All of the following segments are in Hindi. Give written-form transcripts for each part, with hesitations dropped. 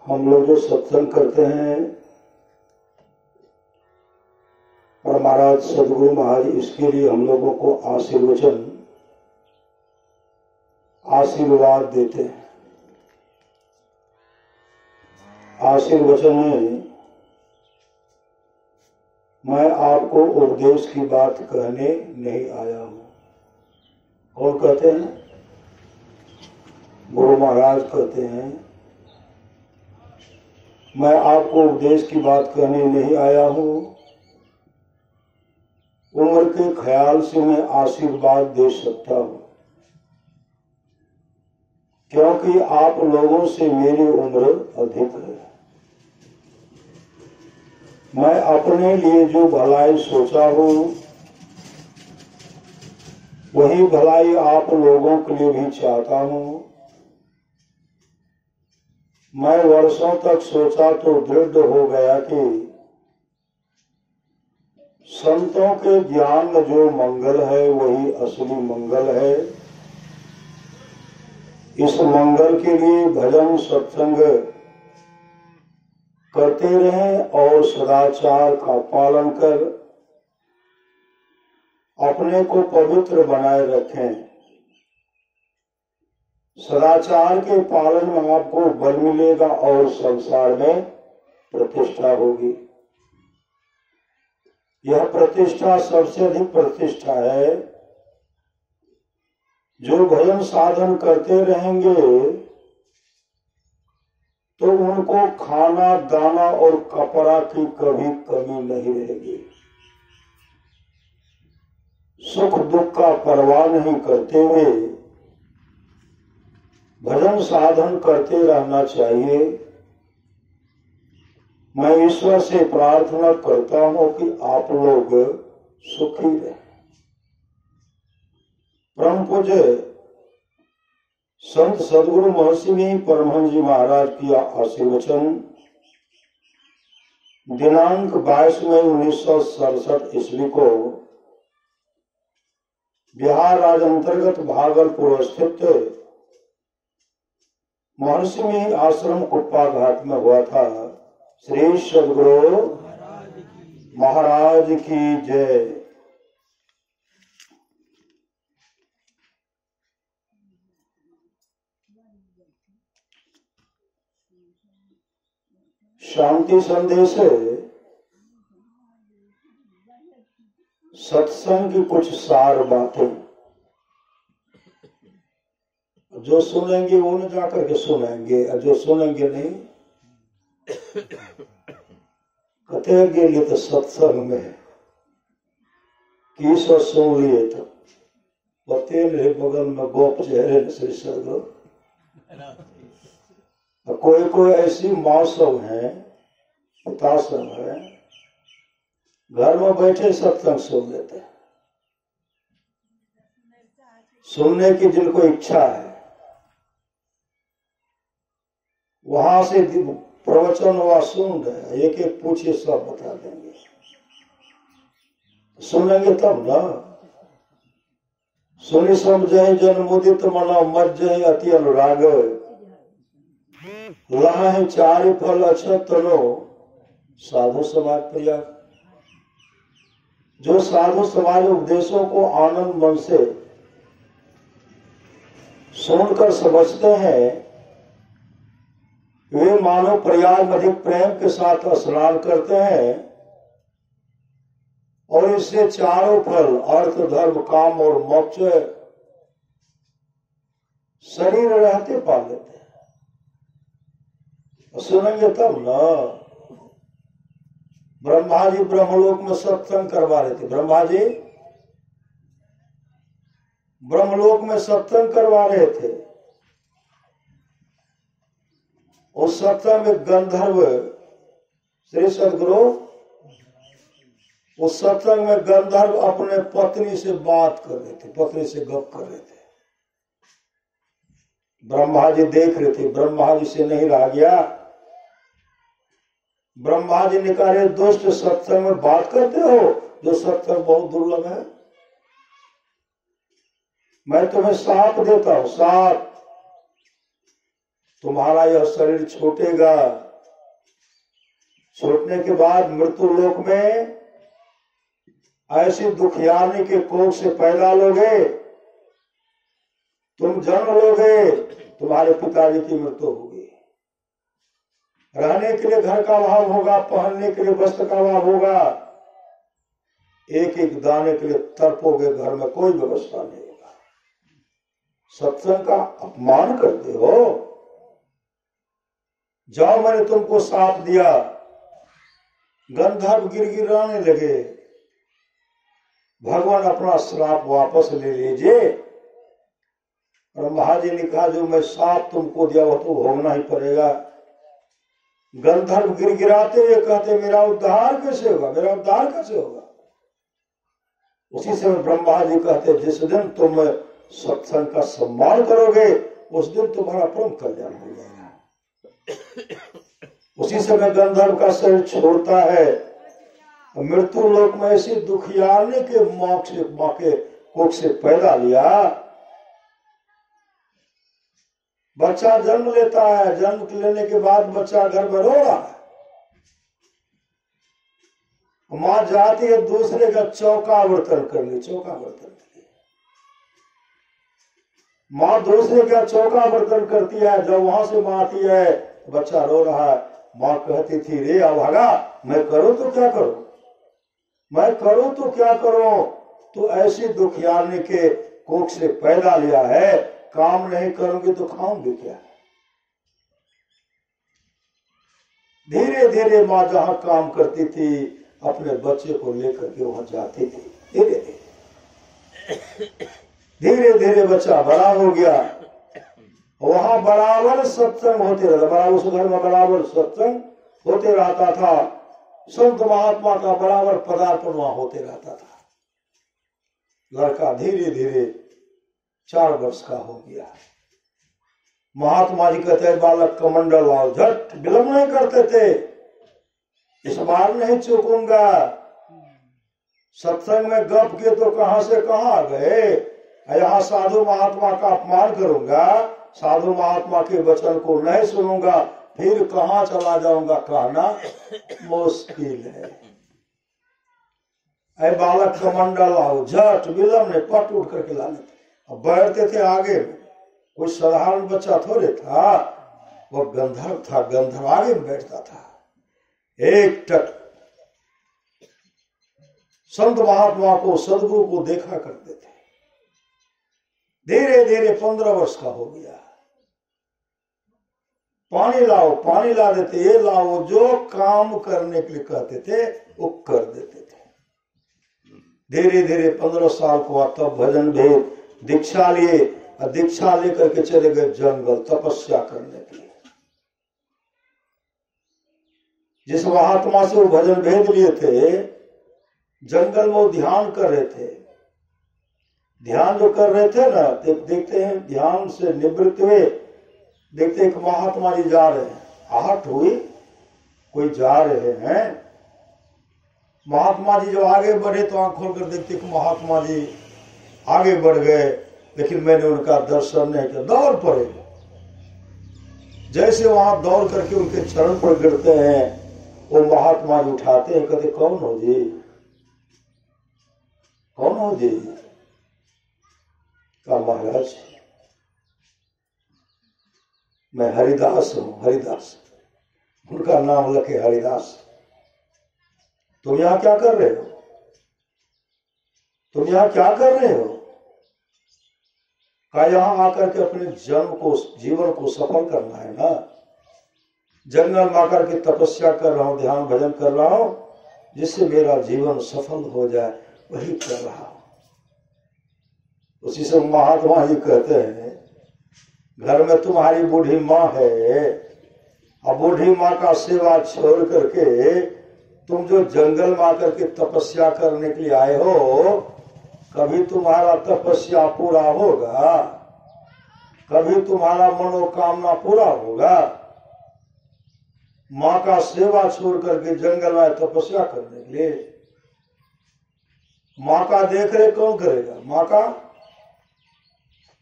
हम लोग जो सत्संग करते हैं और महाराज सदगुरु महाराज इसके लिए हम लोगों को आशीर्वाद देते हैं। आशीर्वचन में मैं आपको उपदेश की बात कहने नहीं आया हूं। और कहते हैं गुरु महाराज कहते हैं मैं आपको उपदेश की बात कहने नहीं आया हूं, उम्र के ख्याल से मैं आशीर्वाद दे सकता हूं, क्योंकि आप लोगों से मेरी उम्र अधिक है। मैं अपने लिए जो भलाई सोचा हूं वही भलाई आप लोगों के लिए भी चाहता हूं। मैं वर्षों तक सोचा तो दृढ़ हो गया कि संतों के ज्ञान में जो मंगल है वही असली मंगल है। इस मंगल के लिए भजन सत्संग करते रहें और सदाचार का पालन कर अपने को पवित्र बनाए रखें। सदाचार के पालन में आपको बल मिलेगा और संसार में प्रतिष्ठा होगी। यह प्रतिष्ठा सबसे अधिक प्रतिष्ठा है। जो भजन साधन करते रहेंगे तो उनको खाना दाना और कपड़ा की कभी कमी नहीं रहेगी। सुख दुख का परवाह नहीं करते हुए भजन साधन करते रहना चाहिए। मैं ईश्वर से प्रार्थना करता हूं कि आप लोग सुखी रहें। परम पूज्य संत सदगुरु महर्षि परमहंस जी महाराज की आशीर्वचन दिनांक 22 मई 1967 ईस्वी को बिहार राज्य अंतर्गत भागलपुर स्थित महर्षि आश्रम कुप्पा घाट में हुआ था। श्री सदगुरु महाराज की जय। शांति संदेश है सत्संग की कुछ सार बातें। जो सुनेंगे वो न जाकर के सुनेंगे, और जो सुनेंगे नहीं कहते हैं कि तो सत्संग में की सो सुन लिए तो बते मेरे बगल में गोप चेहरे श्री सदगुरु। कोई कोई ऐसी मौसम है पिता सब है घर में बैठे सत्संग सुन लेते हैं। सुनने की जिनको इच्छा है वहां से प्रवचन वह सुन रहे, एक एक पूछिए सब बता देंगे। सुनेंगे तब ना। सुनि समझे जन मुदित मनो मज्जय अति अनुराग लहा चारि फल अक्षत तनो साधु समाज प्रिया। जो साधु समाज उपदेशों को आनंद मन से सुनकर समझते हैं वे मानव प्रयाग अधिक प्रेम के साथ स्नान करते हैं और इससे चारों फल अर्थ धर्म काम और मोक्ष शरीर रहते पा लेते हैं। सुनेंगे तब ना। ब्रह्मा जी ब्रह्मलोक में सत्संग करवा रहे थे। ब्रह्मा जी ब्रह्मलोक में सत्संग करवा रहे थे। उस सत्संग में गंधर्व श्री सदगुरु उस सत्संग में गंधर्व अपने पत्नी से बात कर रहे थे, पत्नी से गप कर रहे थे। ब्रह्मा जी देख रहे थे, ब्रह्मा जी से नहीं रहा गया। ब्रह्मा जी ने कहा दुष्ट सत्संग में बात करते हो, जो सत्संग बहुत दुर्लभ है। मैं तुम्हें साप देता हूं, साप तुम्हारा यह शरीर छूटेगा, छूटने के बाद मृत्यु लोक में ऐसी दुखियानी के कोख से पैदा लोगे, तुम जन्म लोगे, तुम्हारे पिताजी की मृत्यु होगी, रहने के लिए घर का अभाव होगा, पहनने के लिए वस्त्र का अभाव होगा, एक एक दाने के लिए तड़पोगे, घर में कोई व्यवस्था नहीं होगा। सत्संग का अपमान करते हो। जाओ, मैंने तुमको साथ दिया। गंधर्व गिड़गिड़ाने लगे, भगवान अपना श्राप वापस ले लीजिए। ब्रह्मा जी ने कहा जो मैं श्राप तुमको दिया वो तो भोगना ही पड़ेगा। गंधर्व गिड़गिड़ाते हुए कहते मेरा उद्धार कैसे होगा, मेरा उद्धार कैसे होगा। उसी समय ब्रह्मा जी कहते जिस दिन तुम सत्संग का सम्मान करोगे उस दिन तुम्हारा परम कल्याण हो जाएगा। उसी समय गंधर्व का शरीर छोड़ता है, मृत्यु लोक में ऐसी दुखियाने के मोक्ष के कोख से पैदा लिया। बच्चा जन्म लेता है, जन्म लेने के बाद बच्चा घर में रो रहा है, माँ जाती है दूसरे का चौका बर्तन कर ली, चौका बर्तन कर ली। माँ दूसरे का चौका बर्तन करती है, जब वहां से माँ आती है बच्चा रो रहा है, माँ कहती थी रे अभागा मैं करूं तो क्या करूं, मैं करूं तो क्या करूं, तो ऐसी दुखियाने के कोख से पैदा लिया है, काम नहीं करूंगी तो खाऊंगी क्या। धीरे धीरे माँ जहां काम करती थी अपने बच्चे को लेकर के वहां जाती थी। धीरे धीरे बच्चा बड़ा हो गया, वहां बराबर सत्संग होते रहता, बराबर उस घर में बराबर सत्संग होते रहता था, संत महात्मा का बराबर पदार्पण वहां होते रहता था। लड़का धीरे धीरे 4 वर्ष का हो गया। महात्मा जी कहते हैं बालक कमंडल लाओ, झट विलंब नहीं करते थे, इस बार नहीं चूकूंगा। सत्संग में गप के तो कहां से कहां आ गए, यहाँ साधु महात्मा का अपमान करूंगा, साधु महात्मा के वचन को नहीं सुनूंगा, फिर कहां चला जाऊंगा, कहना मुश्किल है। अरे बालक कमंडल लाओ, झट विलंब ने पट उठ करके लाने थे। अब बैठते थे आगे में, कोई साधारण बच्चा थोड़े था, वो गंधर्व था, गंधर्व आगे में बैठता था। एक टक संत महात्मा को सदगुरु को देखा करते थे। धीरे धीरे 15 वर्ष का हो गया। पानी लाओ, पानी ला देते, ये लाओ, जो काम करने के लिए कहते थे वो कर देते थे। धीरे धीरे 15 साल को हुआ, तब भजन भेद दीक्षा लिए, दीक्षा लेकर के चले गए जंगल तपस्या करने के लिए। जिस महात्मा से वो भजन भेद लिए थे, जंगल में वो ध्यान कर रहे थे। ध्यान जो कर रहे थे ना, देखते हैं ध्यान से निवृत्त हुए, देखते एक महात्मा जी जा रहे हैं, आहट हुई, कोई जा रहे हैं। महात्मा जी जो आगे बढ़े तो आंख खोलकर देखते कि महात्मा जी आगे बढ़ गए, लेकिन मैंने उनका दर्शन नहीं किया, दौड़ पड़े। जैसे वहां दौड़ करके उनके चरण पर गिरते हैं, वो महात्मा जी उठाते हैं, कहते कौन हो जी, कौन हो जी। कहा महाराज मैं हरिदास हूं, हरिदास, उनका नाम लखे हरिदास। तुम यहां क्या कर रहे हो, तुम यहां क्या कर रहे हो। कहा यहां आकर के अपने जन्म को, जीवन को सफल करना है ना। जंगल में आकर के तपस्या कर रहा हूं, ध्यान भजन कर रहा हूं, जिससे मेरा जीवन सफल हो जाए, वही कर रहा हूं। उसी से महात्मा जी कहते हैं घर में तुम्हारी बूढ़ी माँ है, और बूढ़ी माँ का सेवा छोड़ करके तुम जो जंगल में आकर के तपस्या करने के लिए आए हो, कभी तुम्हारा तपस्या पूरा होगा, कभी तुम्हारा मनोकामना पूरा होगा। माँ का सेवा छोड़ करके जंगल में तपस्या करने के लिए, माँ का देख रेख कौन करेगा, माँ का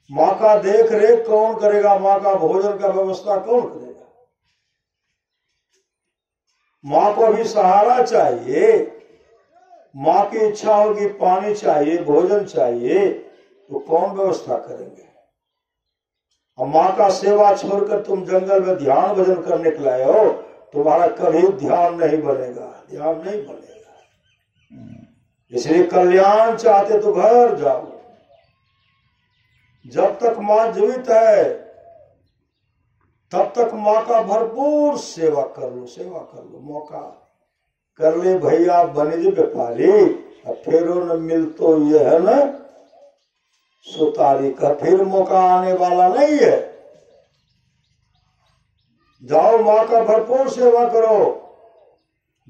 माँ का देख रेख कौन करेगा? माँ का भोजन का व्यवस्था कौन करेगा? माँ को भी सहारा चाहिए। माँ की इच्छा होगी पानी चाहिए, भोजन चाहिए, तो कौन व्यवस्था करेंगे? और माँ का सेवा छोड़कर तुम जंगल में ध्यान भजन करने के लाए हो, तुम्हारा कभी ध्यान नहीं बनेगा, ध्यान नहीं बनेगा। इसलिए कल्याण चाहते तो घर जाओ। जब तक माँ जीवित है तब तक माँ का भरपूर सेवा कर लो, सेवा कर लो। मौका कर ले भैया बनिज व्यापारी, फेरो न मिल तो ये है न सुतारी का, फिर मौका आने वाला नहीं है। जाओ माँ का भरपूर सेवा करो।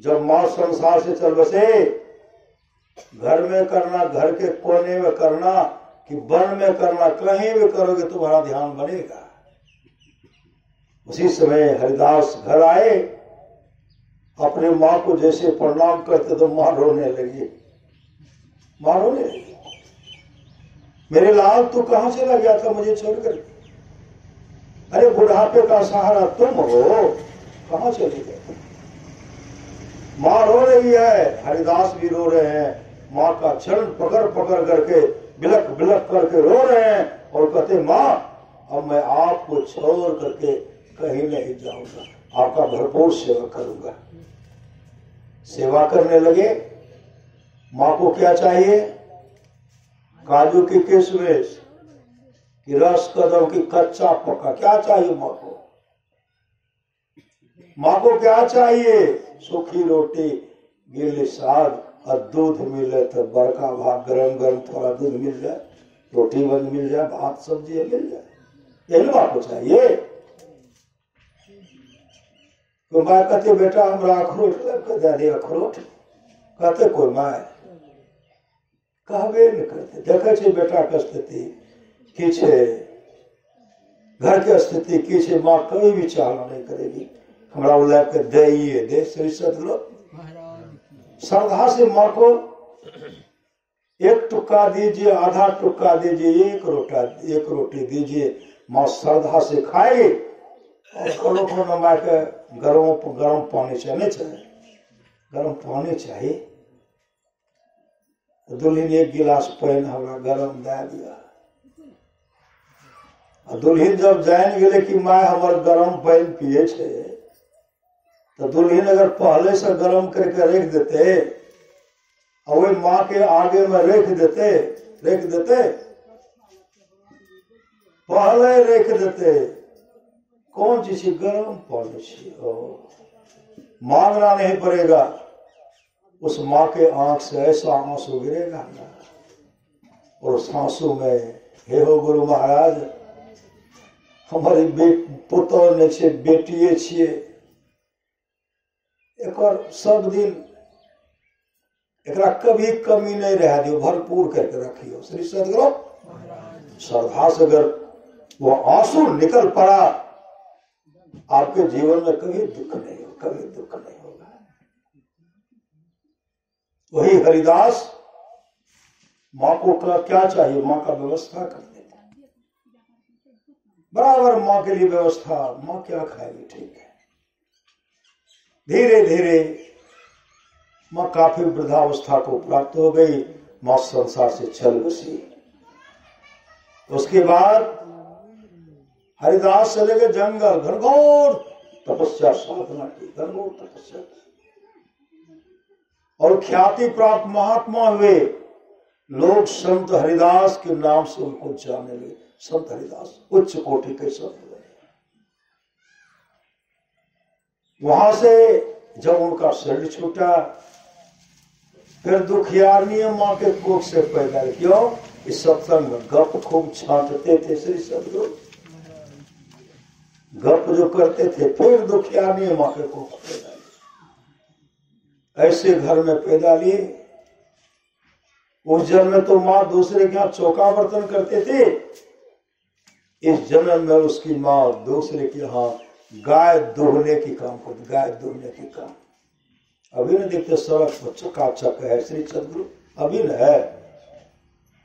जब माँ संसार से चल बसे, घर में करना, घर के कोने में करना कि वन में करना, कहीं भी करोगे तुम्हारा ध्यान बनेगा। उसी समय हरिदास घर आए, अपने माँ को जैसे प्रणाम करते तो माँ रोने लगी, माँ रोने लगी। मेरे लाल तू कहाँ चला गया था मुझे छोड़कर? अरे बुढ़ापे का सहारा तुम हो, कहाँ चले गए? माँ रो रही है, हरिदास भी रो रहे हैं। माँ का चरण पकड़ पकड़ करके बिलक बिलक करके रो रहे हैं और कहते माँ अब मैं आपको छोड़ करके कहीं नहीं जाऊंगा, आपका भरपूर सेवा करूंगा। सेवा करने लगे। माँ को क्या चाहिए? काजू की किशमिश कि रस कदम की कच्चा पक्का, क्या चाहिए माँ को? माँ को क्या चाहिए? सूखी रोटी, गीली साग और दूध मिले तो बड़का भात, गरम गरम थोड़ा दूध मिल जाए, रोटी बन मिल जाए, भात सब्जी मिल जाए, यही माँ को चाहिए। तो माँ कहते बेटा हमरा अखरोट दे दे, अखरोट कहते कोई माँ कहबे नहीं करते। देखे छे बेटा के स्थिति की छे, घर के स्थिति की छे, माँ कभी भी चाहना नहीं करेगी हमरा वो लेके दे दे। श्री सदगुरु श्रद्धा से माँ को एक टुक्का दीजिए, आधा टुक्का दीजिए, एक रोटी दीजिए, माँ श्रद्धा से खाए। और को माँ के गरम पानी चाहिए, गरम पानी चाहिए। दुल्हन एक गिलास पानी हमरा गरम दे दिया। दुल्हन जब जान गए कि माँ हमार गरम पानी पिए छे, तो दुल्हन अगर पहले से गरम करके रख देते और वही माँ के आगे में रख देते पहले रख देते, कौन चीज गरम पानी मांगना नहीं पड़ेगा। उस माँ के आंख से ऐसा आंसू गिरेगा ना, और उस आंसू में हे हो गुरु महाराज हमारी पुतौह ने छे, बेटिए छिए, एक सब दिन एकरा कभी कमी नहीं रह दियो, भरपूर करके रखियो। श्री सदगुरु श्रद्धा से अगर वो आंसू निकल पड़ा, आपके जीवन में कभी दुख नहीं होगा, कभी दुख नहीं होगा। वही हरिदास माँ को क्या चाहिए? माँ का व्यवस्था कर देता, बराबर माँ के लिए व्यवस्था। माँ क्या खाएगी? ठीक है। धीरे धीरे माँ काफी वृद्धावस्था को प्राप्त हो गई, माँ संसार से चल बसी। उसके बाद हरिदास चले गए जंगल, घनघोर तपस्या साधना की, घनघोर तपस्या की, और ख्याति प्राप्त महात्मा हुए। लोग संत हरिदास के नाम से उनको जानने लगे। संत हरिदास उच्च कोटि के संत हुए। वहां से जब उनका शरीर छूटा, फिर दुखियारनी माँ के कोख से पैदा। क्यों? इस सत्संग में गप खूब छांटते थे श्री सदगुरु, गप जो करते थे, फिर दुखियारनी माँ के कोख पैदा। ऐसे घर में पैदा लिए। उस जन्म में तो माँ दूसरे के यहाँ चौका बर्तन करते थे, इस जन्म में उसकी माँ दूसरे के यहाँ गाय दूहने की काम करती, गाय दूहने की काम। अभी न देखते सड़क पर चकाचक है श्री सदगुरु, अभी न है।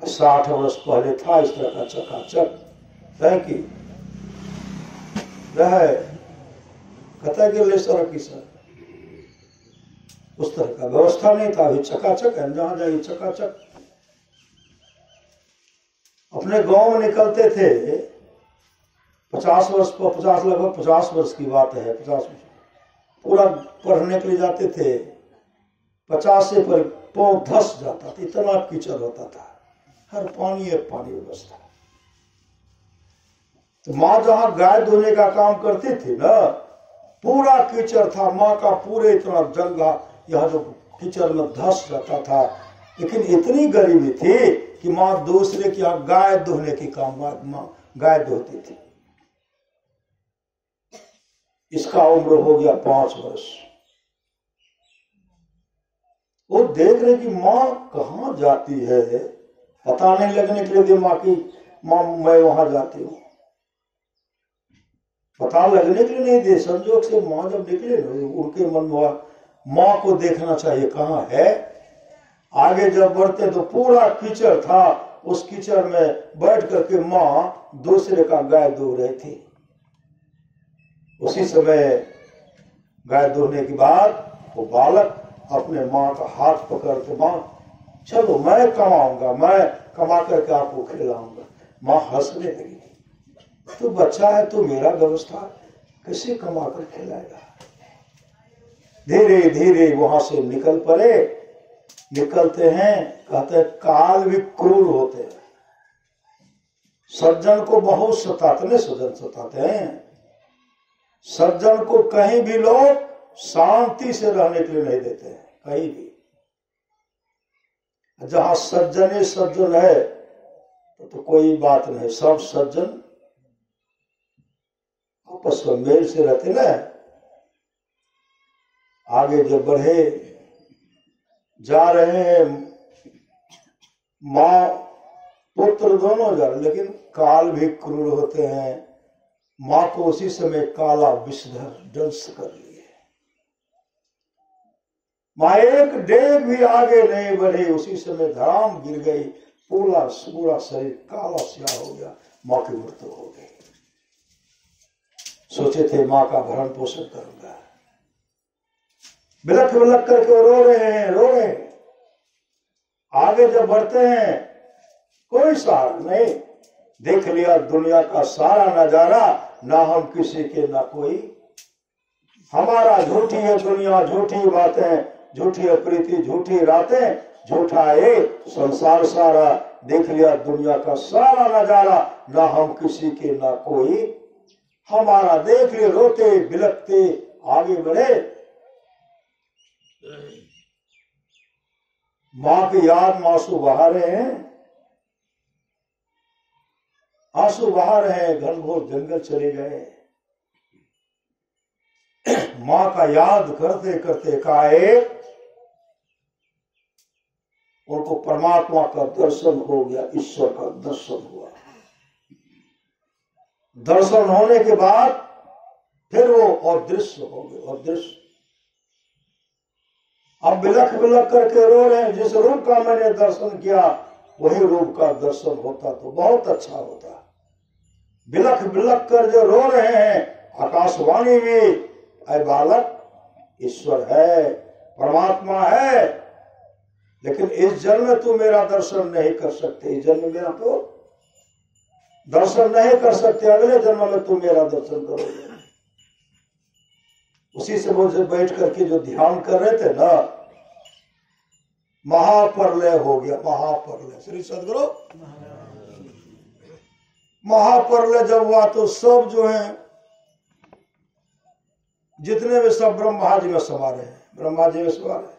60 वर्ष पहले था इस तरह का चकाचक है कि रहे कहता कि ले सर की सर उस तरह का व्यवस्था नहीं था। अभी चकाचक है, जहां जाइए चकाचक। अपने गांव में निकलते थे 50 वर्ष पर 50 लगभग 50 वर्ष की बात है, 50 पूरा पढ़ने के लिए जाते थे। 50 से पर पाँव धस जाता था, इतना कीचड़ होता था, हर पानी व्यवस्था। तो माँ जहां गाय धोने का काम करती थी ना, पूरा कीचड़ था। माँ का पूरे इतना जंगा यह जो कीचड़ में धस जाता था। लेकिन इतनी गरीबी थी कि माँ दूसरे की यहाँ गाय धोने की काम माँ गाय धोती थी। इसका उम्र हो गया 5 वर्ष। वो देख रहे कि माँ कहाँ जाती है, पता नहीं लगने के लिए माँ की माँ मैं वहां जाती हूँ, पता लगने के लिए नहीं दे। संजोग से माँ जब निकले उनके मन में माँ को देखना चाहिए कहाँ है। आगे जब बढ़ते तो पूरा कीचड़ था, उस कीचड़ में बैठ करके माँ दूसरे का गाय धो रही थी। उसी समय गाय धोने के बाद वो बालक अपने माँ का हाथ पकड़ते, माँ चलो मैं कमाऊंगा, मैं कमा करके आपको खिलाऊंगा। माँ हंसने लगी, तो बच्चा है तो मेरा व्यवस्था कैसे कमा कर खिलाएगा। धीरे धीरे वहां से निकल पड़े। निकलते हैं, कहते हैं काल भी क्रूर होते हैं, सज्जन को बहुत सताते हैं, सज्जन सताते हैं। सज्जन को कहीं भी लोग शांति से रहने के लिए नहीं देते हैं, कहीं भी। जहां सज्जन सज्जन है तो कोई बात नहीं, सब सज्जन आपस में मेल से रहते ना। आगे जब बढ़े जा रहे हैं, माँ पुत्र दोनों जा रहे, लेकिन काल भी क्रूर होते हैं। माँ को उसी समय काला विषधर दंश कर लिए। माँ एक डेग भी आगे नहीं बढ़ी, उसी समय धड़ाम गिर गई, पूरा शरीर काला स्याह हो गया, माँ की मृत्यु हो गई। सोचे थे माँ का भरण पोषण करूंगा, बिलख बिलख करके रो रहे हैं। आगे जब बढ़ते हैं कोई सहारा नहीं, देख लिया दुनिया का सारा नजारा, ना हम किसी के ना कोई। हमारा झूठी है दुनिया, झूठी बातें, झूठी है प्रीति, झूठी रातें, झूठा है संसार सारा। देख लिया दुनिया का सारा नजारा, ना हम किसी के ना कोई। हमारा देख लिए रोते बिलखते आगे बढ़े। माँ की याद में आंसू बहा रहे हैं, आंसू बहा रहे हैं। घनघोर जंगल चले गए, माँ का याद करते करते एकाएक उनको परमात्मा का दर्शन हो गया, ईश्वर का दर्शन हुआ। दर्शन होने के बाद फिर वो अदृश्य हो गए, अदृश्य। अब बिलख बिलख करके रो रहे हैं, जिस रूप का मैंने दर्शन किया वही रूप का दर्शन होता तो बहुत अच्छा होता। बिलख बिलख कर जो रो रहे हैं, आकाशवाणी में ऐ बालक ईश्वर है, परमात्मा है, लेकिन इस जन्म में तू मेरा दर्शन नहीं कर सकते। इस जन्म में मेरा तो दर्शन नहीं कर सकते, अगले जन्म में तू मेरा दर्शन करोगे। उसी से वो बैठ करके जो ध्यान कर रहे थे ना, महाप्रलय हो गया, महाप्रलय। श्री सदगुरु महाप्रलय जब हुआ तो सब जो है जितने भी सब ब्रह्मा जी में समा रहे हैं, ब्रह्मा जी में समा रहे।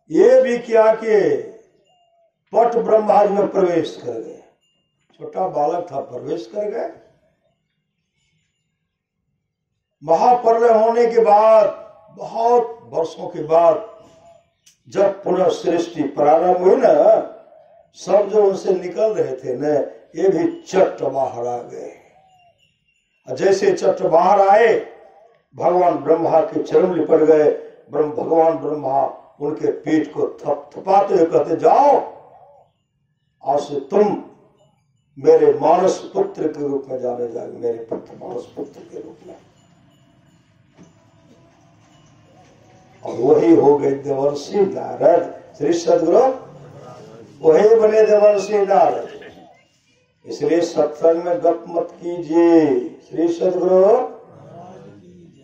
ये भी क्या कि पट ब्रह्मा जी में प्रवेश कर गए। छोटा बालक था, प्रवेश कर गए। महाप्रलय होने के बाद बहुत वर्षों के बाद जब पुनः सृष्टि प्रारंभ हुई ना, सब जो उनसे निकल रहे थे न, ये भी चट बाहर आ गए। जैसे चट बाहर आए, भगवान ब्रह्मा के चरण लिपट गए। भगवान ब्रह्मा उनके पीठ को थपथपाते हुए कहते, जाओ आज से तुम मेरे मानस पुत्र के रूप में जाने जाएंगे, मेरे पुत्र मानस पुत्र के रूप में। और वही हो गए देवर्षि नारद। श्री सदगुरु वही बने देवर्षि नारद। इसलिए सत्संग में गप मत कीजिए। श्री सदगुरु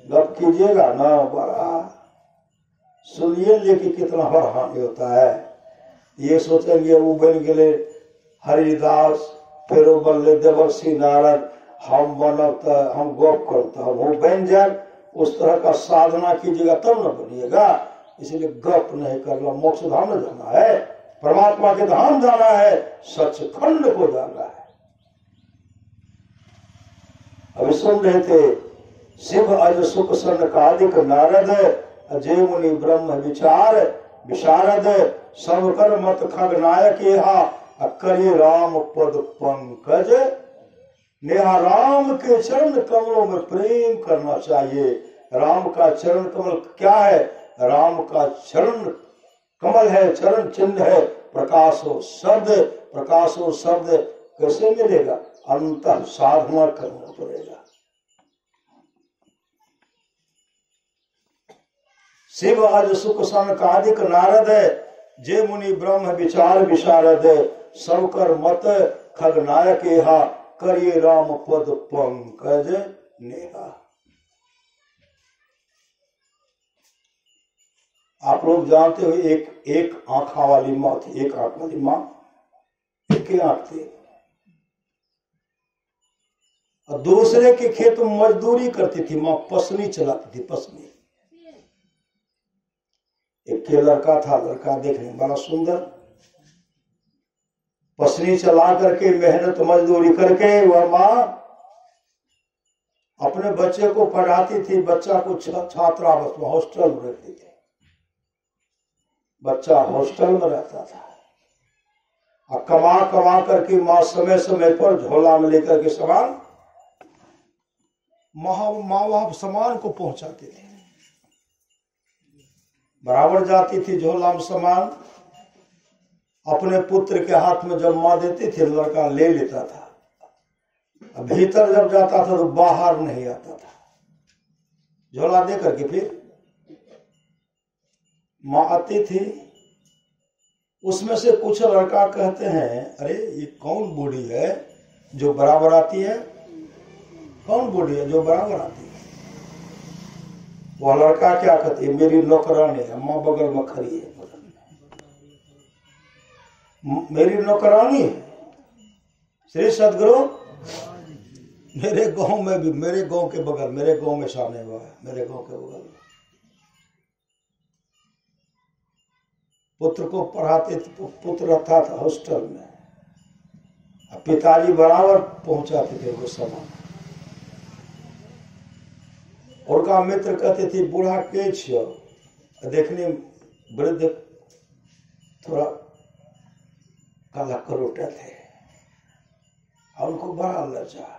गप कीजिएगा ना, बड़ा सुनिए लेकिन कितना हानि होता है। ये सोचेंगे वो बन गए हरिदास, फिर वो बन देवर्षि नारद, हम बनता हम गप करता वो बन जाए। उस तरह का साधना कीजिएगा तब न बनिएगा। इसलिए गप नहीं करना। मोक्ष धाम न जाना है, परमात्मा के धाम जाना है, सचखंड को जाना है। अभी सुन रहे थे, शिव अज सुख सनकादिक नारद, अजय मुनि ब्रह्म विचार विशारद, सब कर मत खग नायक हा, करिए राम पद पंकज नेहा। राम के चरण कमलों में प्रेम करना चाहिए। राम का चरण कमल क्या है? राम का चरण कमल है, चरण चिन्ह है प्रकाशो शब्द। प्रकाशो शब्द कैसे मिलेगा? अंतर साधना करना पड़ेगा। शिव अज सुख सनकादिक नारद, जे मुनि ब्रह्म विचार विशारद, सब कर मत खग नायक हा, करिए राम पद पंकज नेहा। आप लोग जानते हो एक आंखा वाली माँ थी, एक आंख वाली माँ, एक ही आंख थी, और दूसरे के खेत में मजदूरी करती थी माँ, पसनी चलाती थी, पसनी। एक के लड़का था, लड़का देखने में बड़ा सुंदर, पसनी चला करके मेहनत मजदूरी करके वह माँ अपने बच्चे को पढ़ाती थी। बच्चा को छात्रावास में हॉस्टल में रहती थी, बच्चा हॉस्टल में रहता था। और कमा कमा करके माँ समय समय पर झोला में लेकर के सामान माँ बाप सामान को पहुंचाती थी। बराबर जाती थी झोला में सामान, अपने पुत्र के हाथ में जब माँ देती थी लड़का ले लेता था। भीतर जब जाता था तो बाहर नहीं आता था। झोला दे करके फिर माँ आती थी। उसमें से कुछ लड़का कहते हैं, अरे ये कौन बूढ़ी है जो बराबर आती है? कौन बूढ़ी है जो बराबर आती है? वह लड़का क्या कहती है, मेरी नौकरानी है, माँ बगल में खड़ी है, मेरी नौकरानी है। श्री सदगुरु मेरे गांव में भी, मेरे गांव के बगल, मेरे गांव में सामने हुआ है, मेरे गांव के बगल में पुत्र को पढ़ाते थे। पुत्र रहता था हॉस्टल में, पिताजी बराबर पहुंचाते थे वो सामान। उनका मित्र कहते थे, बूढ़ा के छियो? देखने वृद्ध थोड़ा काला करोटा थे, और उनको बड़ा लज्जा।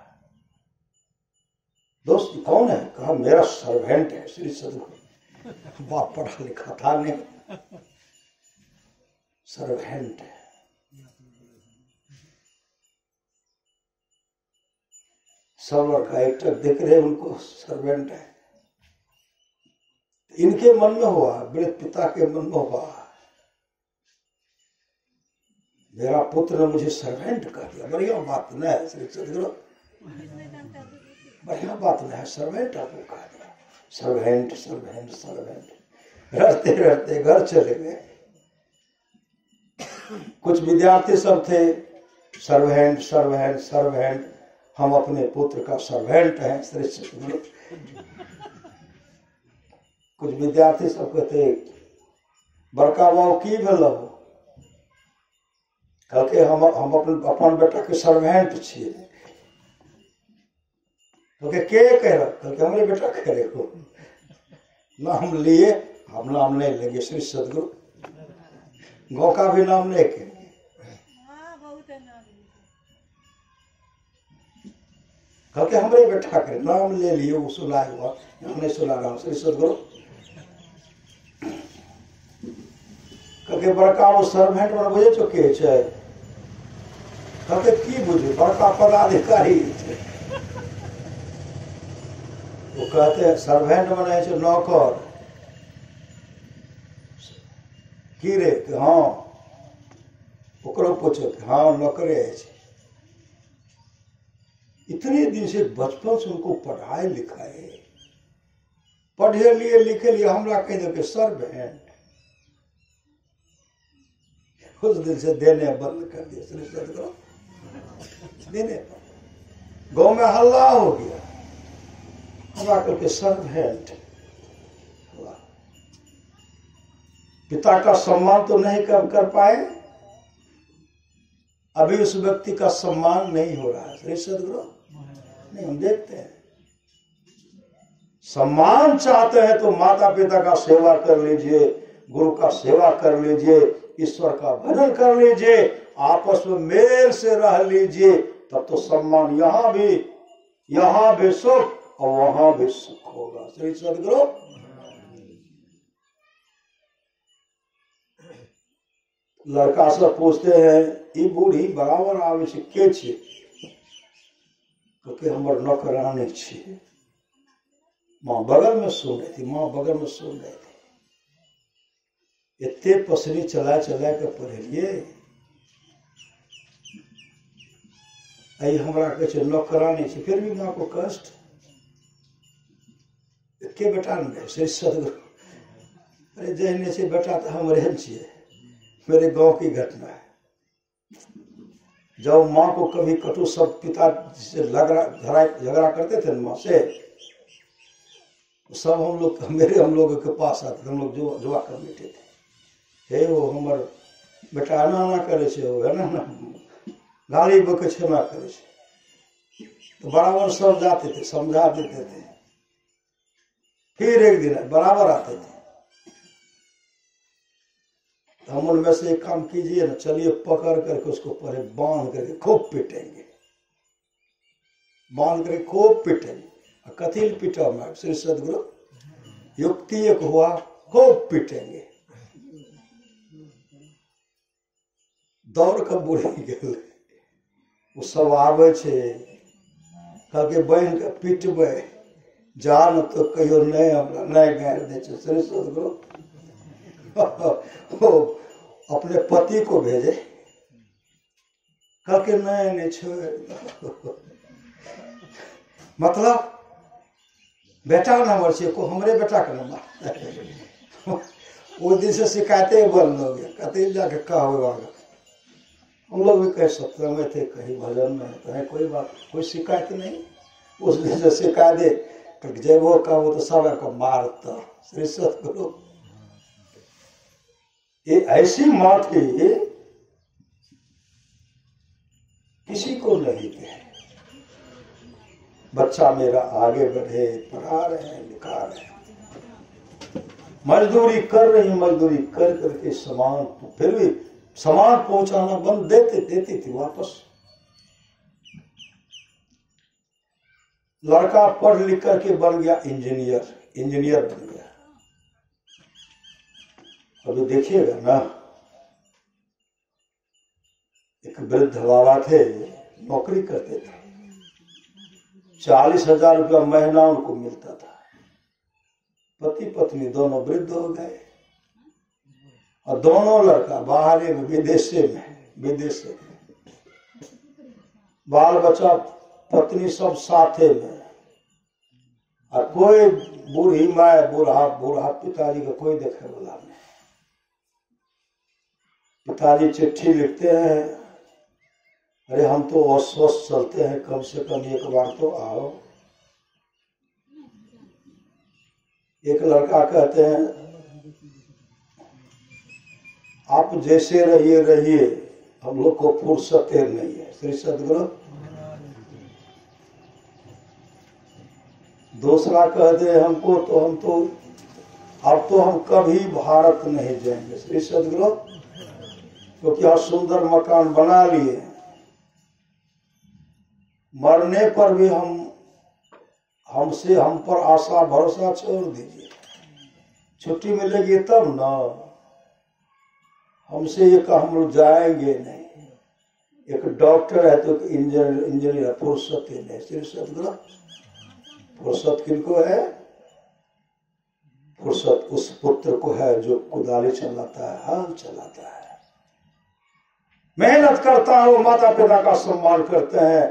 दोस्त कौन है? कहा मेरा सर्वेंट है। श्री सदगुरु बाप पढ़ा लिखा था नहीं, सर्वेंट है। सब लड़का एक टक देख रहे उनको, सर्वेंट है। इनके मन में हुआ, वृद्ध पिता के मन में हुआ, मेरा पुत्र ने मुझे सर्वेंट कह दिया। बढ़िया बात न है श्री सदगुरु, बढ़िया बात न है, सर्वेंट आपको कह दिया। सर्वेंट सर्वेंट सर्वेंट रहते रहते घर चले गए। कुछ विद्यार्थी सब थे, सर्वेंट सर्वेंट सर्वेंट, हम अपने पुत्र का सर्वेंट हैं। श्री सदगुरु कुछ विद्यार्थी सब कहते, बड़का बाबू की भेलो? कहके हम अपन बेटा के सर्वेंट छिए। तो के कह रहा? कहके हमारे बेटा कह रहे हो। नाम लिए, हम नाम नहीं लेंगे श्री सदगुरु, गौ का भी नाम नहीं के। कहके हमारे बेटा करे, नाम ले लिए, वो सुना हुआ, हमने सुना नाम श्री सदगुरु। के बड़का वो सर्वेंट मन बुझे चुके छे कहते की बुझे बड़का पदाधिकारी छे वो कहते सर्वेंट मने छे नौकर की रे हाँ ओकरो पूछो हाँ नौकरे छे इतने दिन से बचपन से उनको पढ़ाई लिखाई पढ़े लिए लिखे लिए हमरा कह दे के सर्वेंट उस दिन से देने बंद कर दिया श्री सदगुरु देने गांव में हल्ला हो गया हमरा करके सर्वेंट पिता का सम्मान तो नहीं कर पाए अभी उस व्यक्ति का सम्मान नहीं हो रहा है श्री सदगुरु नहीं हम देखते हैं सम्मान चाहते हैं तो माता पिता का सेवा कर लीजिए गुरु का सेवा कर लीजिए ईश्वर का भजन कर लीजिए आपस में मेल से रह लीजिए तब तो सम्मान यहाँ भी सुख और वहां भी सुख होगा श्री सदगुरु लड़का सब पूछते हैं ये बूढ़ी बराबर आवे छे के छे क्योंकि हमर नौकरानी छे माँ बगल में सुन रही थी माँ बगल में सुन रही थी इतने पसरी चला के पढ़ेलिए आई हमरा कहे नौकरानी छे फिर भी माँ को कष्ट के बेटा ने से सदगुरु अरे जहने से बेटा तो हम रहन छे मेरे गांव की घटना है जब माँ को कभी कटु सब पिता से झगड़ा करते थे माँ से सब हम लोग के पास आते हम लोग जुआ कर बैठे थे हे वो हमर बेटा ना करे छे वो है ना गाली बके छे ना करे छे तो बराबर सब जाते थे समझा देते थे फिर एक दिन बराबर आते थे हम उनमें से एक काम कीजिए ना चलिए पकड़ करके उसको पहले बांध करके खूब पीटेंगे बांध करके खूब पीटेंगे कथिल पीटा मैं श्री सदगुरु युक्ति एक हुआ खूब पीटेंगे दौड़ कर बुढ़ी गए वो सब आवे छे कहके बहन के पीटबे जान तो कहियो नहीं हमरा नहीं गाड़ दे छे श्री सदगुरु अपने पति को भेजे कहके नहीं छोड़ मतलब बेटा नंबर से को हमरे बेटा का नंबर वो दिन से शिकायतें बंद हो गया कहते जाके कहा हम लोग भी कहीं सत्संग में थे कहीं भजन में कहीं कोई शिकायत नहीं उस दिन से शिकायत जब वो कहा वो तो सब को मारता श्री सदगुरु ये ऐसी मौत की किसी को नहीं दे बच्चा मेरा आगे बढ़े पढ़ा रहे हैं लिखा रहे हैं मजदूरी कर रही मजदूरी कर करके सामान फिर भी सामान पहुंचाना बंद देती थी वापस लड़का पढ़ लिख करके बन गया इंजीनियर बन गया अभी देखिएगा ना एक वृद्ध बाबा थे नौकरी करते थे 40,000 रुपया महीना उनको मिलता था पति पत्नी दोनों वृद्ध हो गए और दोनों लड़का बाहर में विदेश में बाल बच्चा पत्नी सब साथे में और कोई बूढ़ी माए बूढ़ा पिताजी का कोई देखे वाला नहीं पिताजी चिट्ठी लिखते हैं अरे हम तो अस्वस्थ चलते हैं कम से कम एक बार तो आओ एक लड़का कहते हैं आप जैसे रहिए हम लोग को फुर्सत नहीं है श्री सदगुरु दूसरा कहते हैं हमको तो अब तो हम कभी भारत नहीं जाएंगे श्री सदगुरु क्योंकि आप सुंदर मकान बना लिए मरने पर भी हम पर आशा भरोसा छोड़ दीजिए छुट्टी मिलेगी तब ना हमसे ये कहा हम लोग जाएंगे नहीं। एक डॉक्टर है तो इंजीनियर है, फुर्सत ही नहीं। श्री सदगुरु फुर्सत किनको है? फुर्सत उस पुत्र को है जो कुदाली चलाता है, हाल चलाता है, मेहनत करता है, वो माता पिता का सम्मान करते हैं,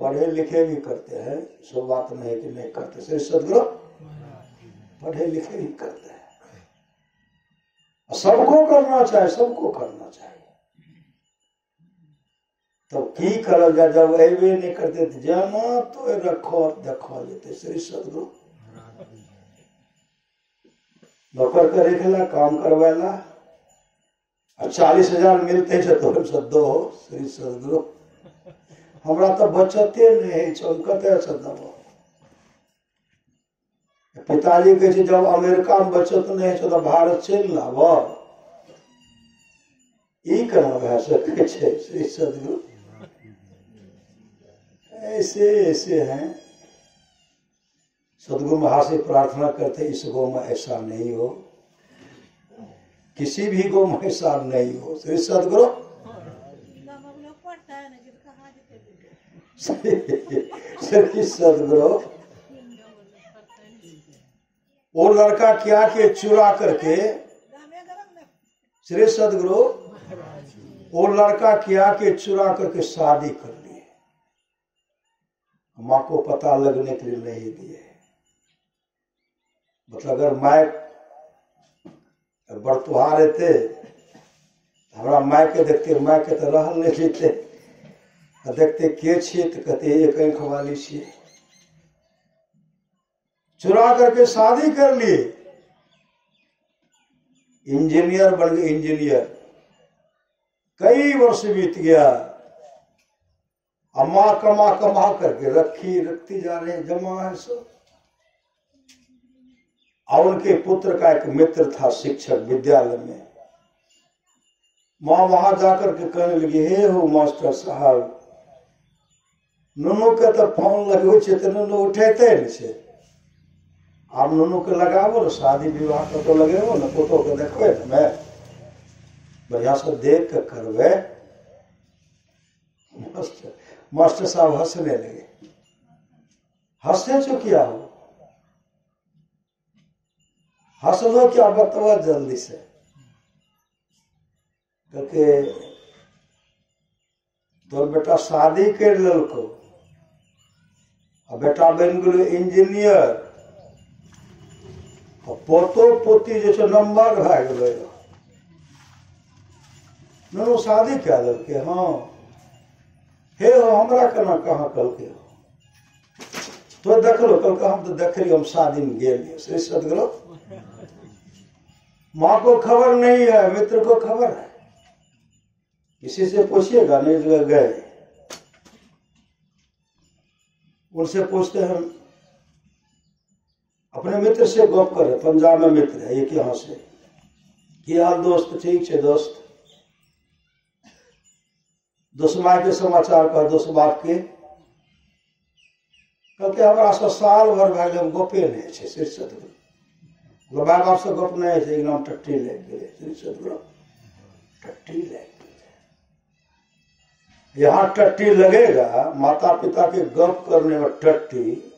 पढ़े लिखे भी करते हैं। सब बात नहीं कि नहीं करते। श्री सदगुरु पढ़े लिखे भी करते हैं। सबको करना चाहिए, सबको करना चाहिए। तो की कर जब अबे नहीं करते जाना तो रखो देखो लेते। श्री सदगुरु नौकर के रेखेला काम करवाला और 40,000 मिलते तो सदो हो। श्री सदगुरु हमरा तो बचते नहीं चमकते सदो। पिताजी कहे जब अमेरिका में बचत नहीं तो भारत चल लाब केना भए सके। श्री सदगुरु ऐसे ऐसे हैं। सदगुरु महाराज से प्रार्थना करते इस गौ में ऐसा नहीं हो, किसी भी गौ में ऐसा नहीं हो। श्री सदगुरु श्री सदगुरु वो लड़का क्या के चुरा करके, श्री सदगुरु वो लड़का क्या के चुरा करके शादी कर लिए, माँ को पता लगने के लिए नहीं दिए। मतलब अगर माय बड़तुहा रहते हमारा माय के देखते, माय के तो रहल नहीं लेते, देखते के छे तो कहते एक आंख वाली छे। चुरा करके शादी कर लिए, इंजीनियर बन गए। इंजीनियर कई वर्ष बीत गया, अम्मा कमा कमा करके रखती जा रहे हैं, जमा है सब। और उनके पुत्र का एक मित्र था शिक्षक विद्यालय में। माँ वहां जाकर के कहने लगी, हे हो मास्टर साहब, नुनू के तो फोन लगो तो नुनू उठेते नहीं। आप नुनू के लगाबो ना, शादी विवाह का तो लगेबो ना, फोटो के देखबे ना, मैं बढ़िया से देख के करवे। मास्टर साहब हंसने लगे। हंसने चो क्या हो, हंस लो क्या, बतवा जल्दी से। क्योंकि तो बेटा शादी कर ललको, बेटा बन गए इंजीनियर, पोतो पोती जैसे नंबर भए गए, नुनू शादी क्या ललके। हाँ हे हो, हमरा केना कहाँ कलके हो, तो देख लो कल का हम तो देख रही, हम शादी में गए। श्री सदगुरु माँ को खबर नहीं है, मित्र को खबर है, किसी से पूछिएगा नहीं जगह गए, उनसे पूछते हैं। अपने मित्र से गप करे, पंजाब में मित्र है एक यहाँ से, की हाल दोस्त, ठीक है दोस्त। दोस्त माय के समाचार कह, दोस्त बाप के कहते हमारा से साल भर भाई हम गपे नहीं है। श्री सदगुरु माय बाप से गप नहीं है, एकदम टट्टी लग गए। श्री सदगुरु टट्टी लग गए। यहाँ टट्टी लगेगा, माता पिता के गप करने में टट्टी,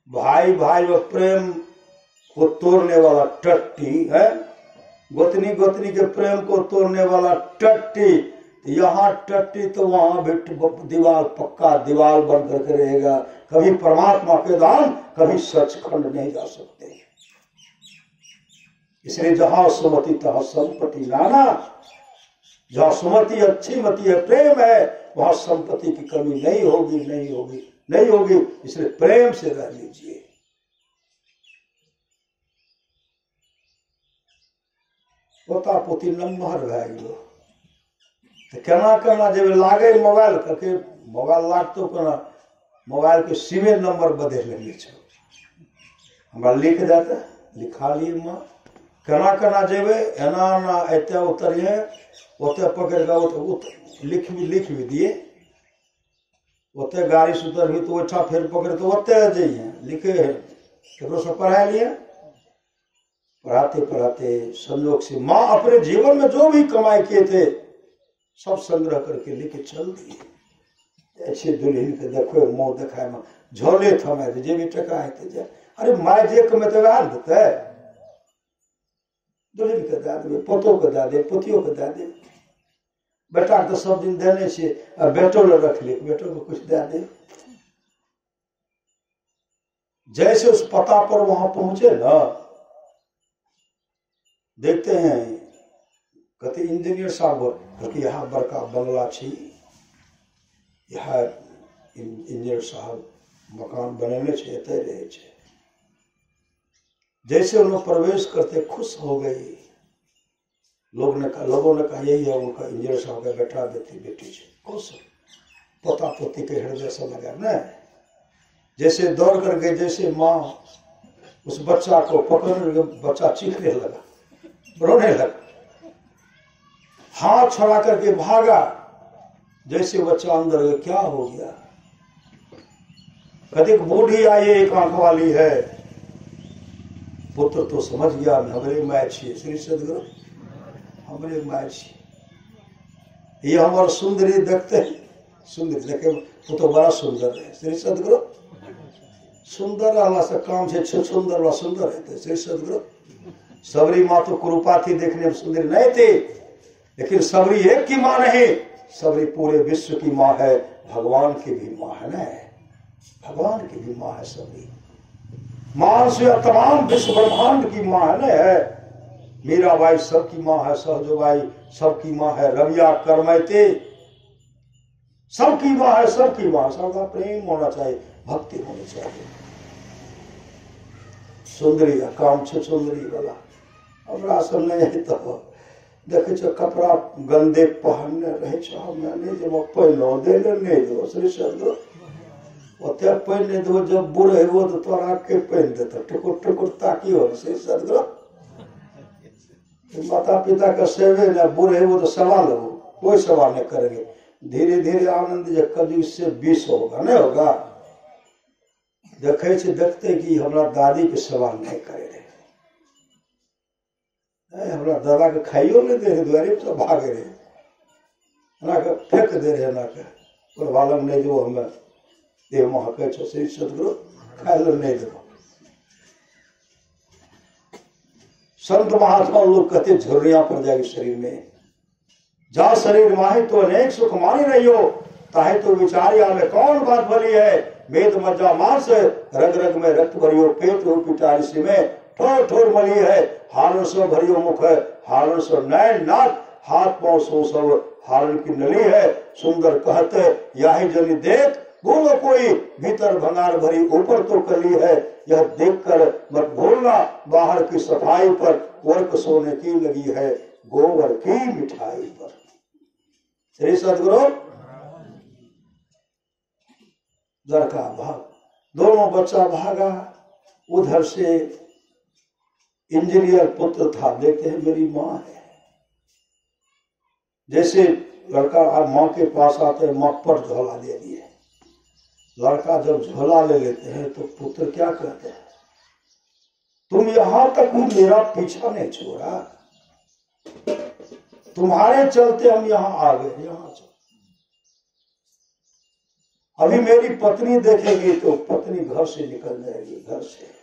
भाई भाई व प्रेम को तोड़ने वाला टट्टी है, गोतनी गोतनी के प्रेम को तोड़ने वाला टट्टी। यहाँ टट्टी तो वहां भी दीवार, पक्का दीवार बन करके रहेगा। कभी परमात्मा के धाम, कभी सचखंड नहीं जा सकते। इसलिए जहां सुमति तहां संपत्ति नाना, जहां सुमति अच्छी मति है, प्रेम है, वहां संपत्ति की कमी नहीं होगी, नहीं होगी, नहीं होगी। इसलिए प्रेम से रह लीजिए। पोता पोती नम्हर भए गेलो तो केना केना जब लागे मोबाइल करके, मोबाइल लागतो केना, मोबाइल के सिमे नंबर बदल लेने छो, हमरा लिख देते, लिखा लिए माँ, केना केना जेबे, एना ना एते उतरिए, ओते पकड़ के लिख भी दिए, ओते गाड़ी से उतर भी तो अच्छा फिर पकड़ तो ओते जाइए लिखे, केकरो से पढ़ा लिए, पढ़ाते पढ़ाते संयोग से माँ अपने जीवन में जो भी कमाई किए थे सब संग्रह करके लेके चल दिए। अच्छे दुल्हन के देखो मुंह दिखाए में झोले थमे जे भी टका है जाए। अरे माय जे कमे तो वह देते दुल्हन के दे दे, पोतो के दे दे, पोतियों के दे दे। बेटा तो सब दिन देने से बेटो ले रख ले, बेटो को कुछ दे दे। जैसे उस पता पर वहां पहुंचे ना, देखते हैं कहते इंजीनियर साहब कहते यहाँ बड़का बंगला छी, यहाँ इंजीनियर साहब मकान बनेने छे, एते रहे छे। जैसे उन्होंने प्रवेश करते खुश हो गई। लोगों ने कहा यही है उनका इंजीनियर साहब का बेटा बेटी बेटी छे, खुश पोता पोती के हृदय से लगा न। जैसे दौड़ कर गए, जैसे माँ उस बच्चा को पकड़ के बच्चा चीखने लगा, रोने लगा, हाथ छड़ा करके भागा। जैसे बच्चा अंदर गया, क्या हो गया? कभी बूढ़ी आई एक आंख वाली है। पुत्र तो समझ गया हमरे माय छे, श्री सदगुरु हमरे माय छे। ये हमारे सुंदरी देखते सुंदर देखे तो बड़ा सुंदर है। श्री सदगुरु सुंदर रहला से काम से सुंदर व सुंदर है। श्री सदगुरु सबरी माँ तो कृपा थी, देखने में सुंदर नहीं थी, लेकिन सबरी एक की माँ नहीं, सबरी पूरे विश्व की माँ है, भगवान की भी माँ है ना, भगवान की भी माँ है सबरी। मां से तमाम विश्व ब्रह्मांड की माँ है ना। मीराबाई सबकी माँ है, सहजोबाई सबकी माँ है, रविया करमैते सबकी माँ है, सबकी माँ। सबका प्रेम होना चाहिए, भक्ति होनी चाहिए। सुंदरी काम छे सुंदरी वाला हमरा सब नहीं तो देखे छो कपड़ा गंदे पहनने रहे छो, हमें नहीं जब पहनो दे नहीं दो। श्री सदगुरु ओते पहने दो, जब बूढ़े हो तो तोरा के पहन देता टुकुर टुकुर ताकि हो। श्री सदगुरु माता पिता का सेवे न, बूढ़े हो तो सवाल हो, कोई सवाल नहीं करेंगे। धीरे धीरे आनंद जब कभी इससे 20 होगा नहीं होगा। देखे छे देखते कि हमारा दादी के सवाल नहीं करे रहे, हमारा दादा के खाइयो नहीं दे रहे, द्वारे तो भागे रहे ना के फेंक दे रहे ना के और वालम नहीं जो हमें देव महके छो। श्री सदगुरु खाए नहीं देव। संत महात्मा लोग कहते झुर्रियां पड़ जाएगी शरीर में, जा शरीर माहे तो अनेक सुख मानी रही हो, ताहे तो विचारिया में कौन बात भली है। वेद मज्जा मांस रग रग में रक्त भरियो, पेट हो पिटारिसी में ठोर ठोर मली है। हारण सो भरियो मुख है, हारण सो नैन नाक, हाथ पांव सो सब हारण की नली है। सुंदर कहते याही जनी देख, बोलो कोई भीतर भंगार भरी ऊपर तो कली है। यह देखकर मत भूलना बाहर की सफाई पर वर्क सोने की लगी है, गोबर की मिठाई पर। श्री सदगुरु लड़का भाग, दोनों बच्चा भागा। उधर से इंजीनियर पुत्र था, देखते हैं मेरी माँ है। जैसे लड़का माँ के पास आते हैं, माँ पर झोला दे दिए। लड़का जब झोला ले लेते हैं तो पुत्र क्या कहते हैं, तुम यहां तक मेरा पीछा नहीं छोड़ा, तुम्हारे चलते हम यहाँ आ गए। यहाँ चल, अभी मेरी पत्नी देखेगी तो पत्नी घर से निकल जाएगी, घर से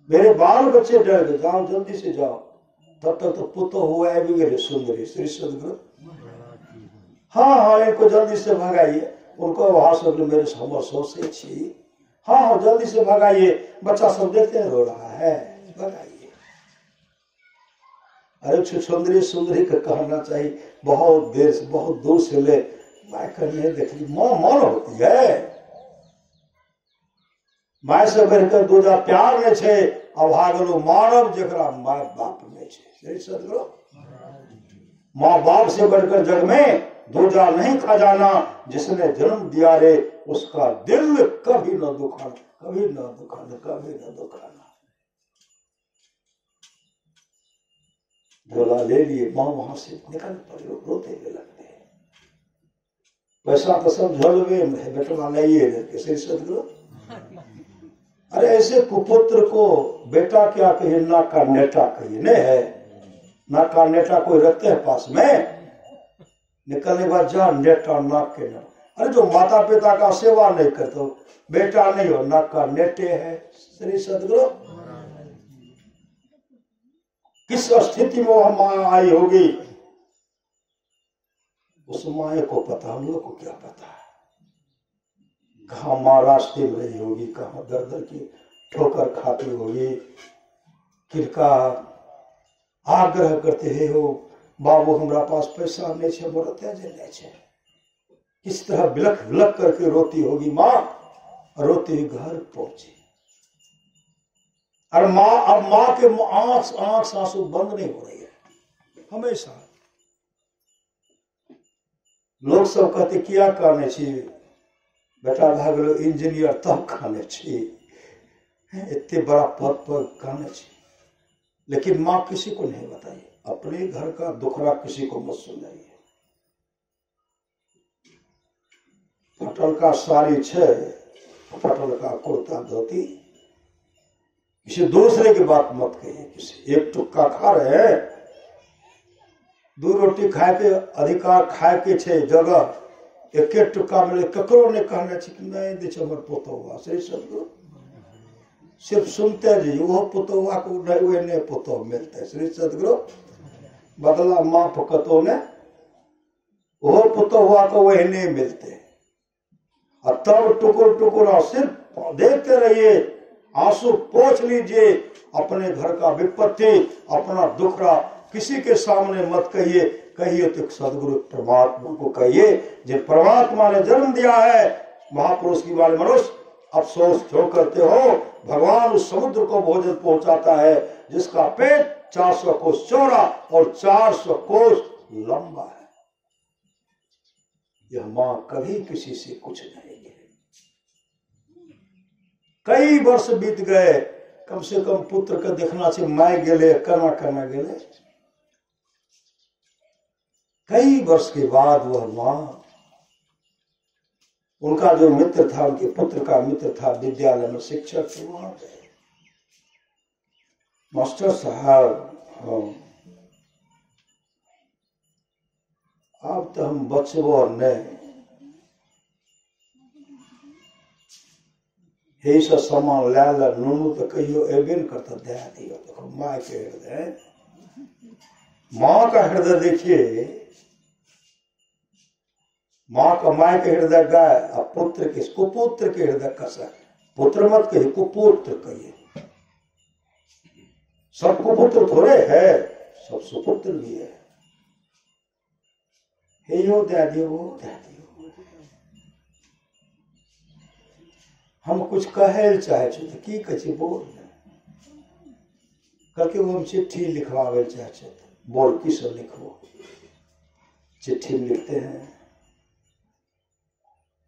मेरे बाल बच्चे डर गए, जाओ जल्दी से जाओ। तब तक तो पुत्र हुआ है भी गए सुंदरी। श्री सदगुरु हाँ हाँ इनको जल्दी से भगाइए, उनको वहां से मेरे हमर सोचे छी, हाँ हाँ जल्दी से भगाइए, बच्चा सब देखते हैं रो रहा है, भगाइए। अरे सुंदरी सुंदरी का कहना चाहिए, बहुत देर से बहुत दूर से ले माँ करने देख ली, माँ मन होती है। माय से बढ़कर दूजा प्यार में छे, अभागलो मानव जकरा माय बाप में छे। श्री सदगुरु माँ बाप से बढ़कर जग में दूजा नहीं खजाना, जिसने जन्म दिया रे उसका दिल कभी न दुखाना, कभी न दुखाना, कभी न दुखाना। झोला ले लिए, माँ वहां से निकल पड़े, रोते हुए लगते। पैसा तो सब झोलवे में है, बेटवा नहीं है। श्री सदगुरु अरे ऐसे कुपुत्र को बेटा क्या कहिए, ना का नेटा कहिए, नहीं है ना का नेटा कोई रखते हैं पास में, निकलने के बाद जा नेटा नाक के ना। अरे जो माता पिता का सेवा नहीं करते बेटा नहीं हो, नाक का नेटे है। श्री सदगुरु किस स्थिति में वह माँ आई होगी उस माए को पता, हम लोग को क्या पता है। कहाँ माँ रास्ते में रही होगी, कहाँ दर दर की ठोकर खाती होगी, किनका आग्रह करते है हो बाबू हमरा पास पैसा नहीं छे, मोर त्याजे नहीं छे, किस तरह बिलख बिलख करके रोती होगी माँ, रोती हुई घर पहुंची। और माँ, अब माँ के आंख आंसू बंद नहीं हो रही है हमेशा। लोग सब कहते किया करने चाहिए बेटा, भागलो इंजीनियर तब खाने चाहिए, इतने बड़ा पद पर खाने चाहिए, लेकिन माँ किसी को नहीं बताइए, अपने घर का दुखड़ा किसी को मत सुनाइए। फटल का साड़ी छे, फटल का कुर्ता धोती, किसी दूसरे की बात मत कहिए। किसी एक टुक्का खा रहे हैं, दो रोटी खाए के अधिकार, खाए के छे जगह एक टुक्का मिले, ककरो ने कहना नहीं दे हमर पोतोवा। श्री सदगुरु सिर्फ सुनते जी, वो पोतोवा को नहीं पोतो मिलते। श्री सदगुरु बदला माँ पकतो ने वो पोतोवा को वही नहीं मिलते। और तब टुकुर टुकुर सिर्फ देखते रहिए, आंसू पोंछ लीजिए, अपने घर का विपत्ति, अपना दुखड़ा किसी के सामने मत कहिए। कहिए तो सदगुरु परमात्मा को कहिए, जिन परमात्मा ने जन्म दिया है महापुरुष की वाले मनुष्य, अफसोस क्यों करते हो? भगवान उस समुद्र को भोजन पहुंचाता है जिसका पेट 400 कोस चौड़ा और 400 कोस लंबा है। यह मां कभी किसी से कुछ नहीं गिरे। कई वर्ष बीत गए, कम से कम पुत्र का देखना से माय गेले, करना करना गेले। कई वर्ष के बाद वह मां, उनका जो मित्र था, उनके पुत्र का मित्र था, विद्यालय में शिक्षक थे, वहां गए। मास्टर साहब, अब तो हम बचबो नहीं, यही सब सामान ला नूनू तो कहियो एबे न करता, दे दियो। देखो माँ के हृदय, माँ का हृदय देखिए, माँ का माँ के हृदय गाय, अब पुत्र के कुपुत्र के हृदय कसा। पुत्र मत कहिए, कुपुत्र कहिए। सब कुपुत्र थोड़े है, सब सुपुत्र भी है। हे यो दे दियो, वो दे दियो। हम कुछ कहे चाहे तो की कहे बोल, करके वो हम चिट्ठी लिखवावे चाहे, बोल किस लिखो, चिट्ठी लिखते हैं,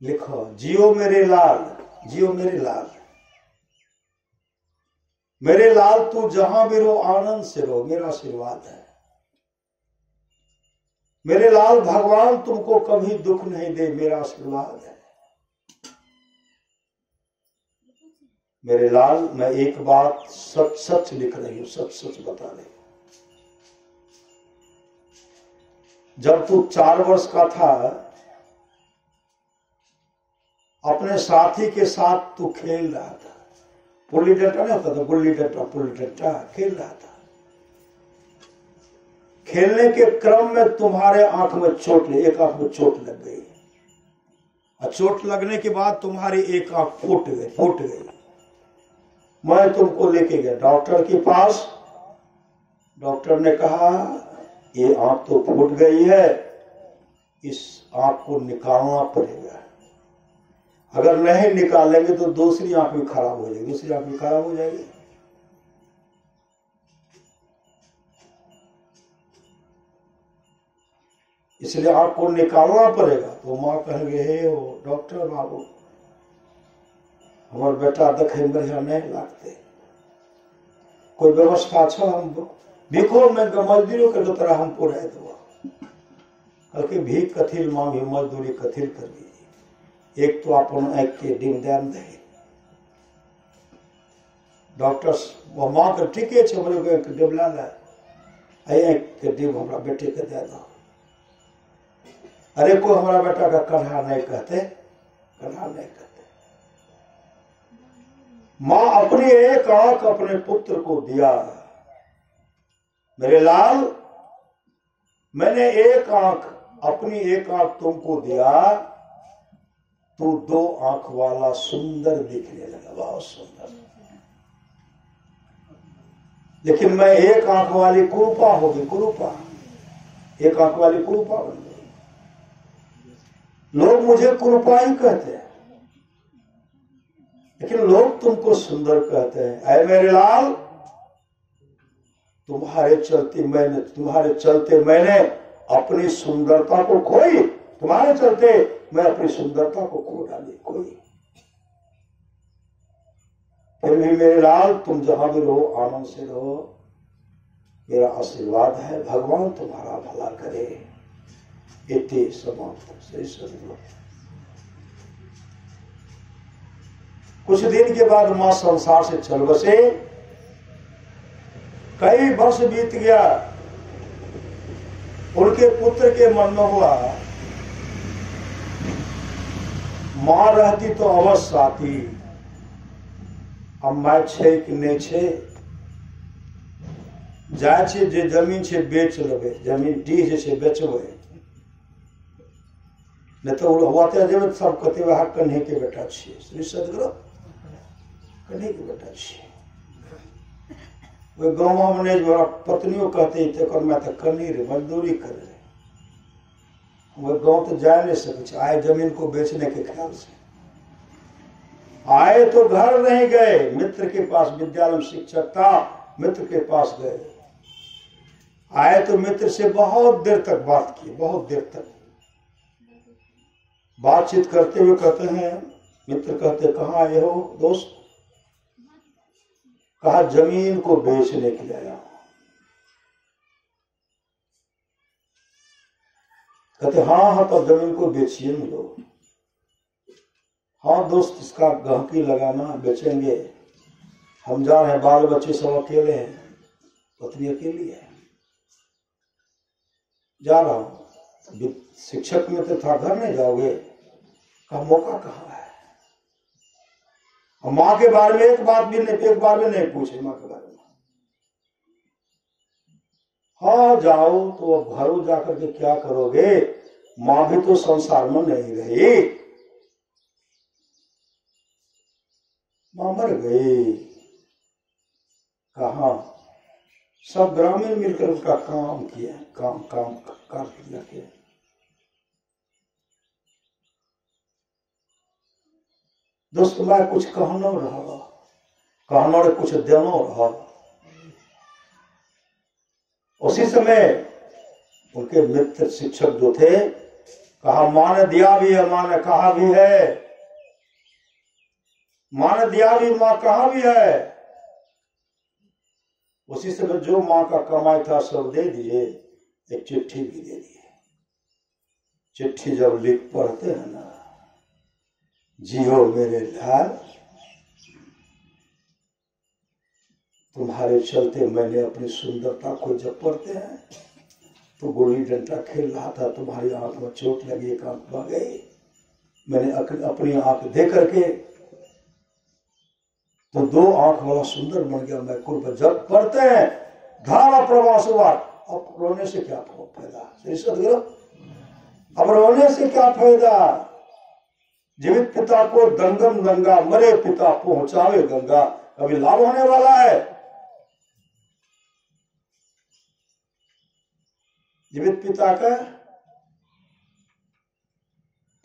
लिखो जियो मेरे लाल, जियो मेरे लाल, मेरे लाल तू जहां भी रहो आनंद से रहो, मेरा आशीर्वाद है। मेरे लाल भगवान तुमको कभी दुख नहीं दे, मेरा आशीर्वाद है। मेरे लाल, मैं एक बात सच सच लिख रही हूं, सच सच बता रही हूं। जब तू 4 वर्ष का था, अपने साथी के साथ तू खेल रहा था, पुल्ली डंडा नहीं होता था, गुल्ली डंडा पुल्ली डंडा खेल रहा था। खेलने के क्रम में तुम्हारे आंख में चोट लगी, एक आंख में चोट लग गई, और चोट लगने के बाद तुम्हारी एक आंख फूट गई। मैं तुमको लेके गया डॉक्टर के पास। डॉक्टर ने कहा ये आंख तो फूट गई है, इस आंख को निकालना पड़ेगा, अगर नहीं निकालेंगे तो दूसरी आंख भी खराब हो जाएगी, दूसरी आंख भी खराब हो जाएगी। इसलिए आंख को निकालना पड़ेगा। तो माँ कहेंगे हे हो डॉक्टर बाबू, हमारे बेटा देखे बढ़िया नहीं लगते, कोई व्यवस्था अच्छा, हम भीखो में मजदूरी के तरह हम पूरा दो। कल भीख कथिल मांगी, मजदूरी कथिल कर दी, एक तो अपन आँख के डिम दैन दे, डॉक्टर वो माँ के ठीके छे बोले एक डिबला ला के डिब हमरा बेटे के दे दो। अरे को हमारा बेटा का कन्हा नहीं कहते, कन्हा नहीं कहते। माँ अपनी एक आंख अपने पुत्र को दिया। मेरे लाल, मैंने एक आंख, अपनी एक आंख तुमको दिया, तू दो आंख वाला सुंदर दिखने लगा, बहुत सुंदर। लेकिन मैं एक आंख वाली कुरूपा हो गई, कुरूपा, एक आंख वाली कुरूपा बन गई। लोग मुझे कुरूपा ही कहते हैं, लेकिन लोग तुमको सुंदर कहते हैं। ऐ मेरे लाल, तुम्हारे चलते मैंने अपनी सुंदरता को खोई, तुम्हारे चलते मैं अपनी सुंदरता को खो डाली, खोई। फिर भी मेरे लाल, तुम जहां भी रहो आनंद से रहो, मेरा आशीर्वाद है, भगवान तुम्हारा भला करे। इति समाप्त। श्री सद्गुरु। कुछ दिन के बाद मां संसार से चल बसे। कई वर्ष बीत गया। उनके पुत्र के मन में हुआ मां रहती तो अवश्य आती, अब माय छे कि नहीं छे, जाय छे जे जमीन छे बेच लेबे, जमीन डीह जे छे बेचबे, नहीं तो हुआते जेबे सब कहते वह कन्हे के बेटा छे। श्री सद्गुरु कन्हे के बेटा छे। वे गाँव में जो पत्नियों कहते थे मैं तो कन्ही रे मजदूरी करे, वे गाँव तो जा नहीं सके, आए जमीन को बेचने के ख्याल से आए तो घर नहीं गए, मित्र के पास, विद्यालय में शिक्षक था, मित्र के पास गए। आए तो मित्र से बहुत देर तक बात की, बहुत देर तक बातचीत करते हुए कहते हैं, मित्र कहते कहाँ आए हो दोस्त? कहा जमीन को बेचने के लिए आया। कहते हाँ हाँ तो जमीन को बेचिए न लो। हाँ दोस्त, इसका गहकी लगाना, बेचेंगे, हम जा रहे हैं, बाल बच्चे सब अकेले हैं, पत्नी अकेली है, जा रहा हूं। शिक्षक में तो था, घर नहीं जाओगे? का मौका कहाँ है? और माँ के बारे में एक बार भी नहीं पूछे माँ के बारे में। हाँ जाओ, तो अब घरों जाकर के क्या करोगे? माँ भी तो संसार में नहीं रही, माँ मर गई। कहा सब ग्रामीण मिलकर उसका काम किया, काम किया। दोस्त मैं कुछ कहनो रे कुछ देनो रहा। उसी समय उनके मित्र शिक्षक जो थे, कहा माँ ने दिया भी है, माँ ने कहा भी है, माँ ने दिया भी, माँ कहा भी है। उसी समय जो माँ का कमाई था सब दे दिए, एक चिट्ठी भी दे दिए। चिट्ठी जब लिख पढ़ते हैं ना, जियो मेरे लाल, तुम्हारे चलते मैंने अपनी सुंदरता को, जब पढ़ते हैं तो गुल्ली डंडा खेल रहा था, तुम्हारी आंख में चोट लगी, एक आंख बह गई, मैंने अपनी आंख दे करके तो दो आंख वाला सुंदर बन गया मैं कुर्ब। जब पढ़ते हैं धारा प्रवास हुआ, अब रोने से क्या फायदा? श्री सद्गुरु, अब रोने से क्या फायदा? जीवित पिता को दंगम गंगा, मरे पिता पहुंचावे गंगा, कभी लाभ होने वाला है? जीवित पिता का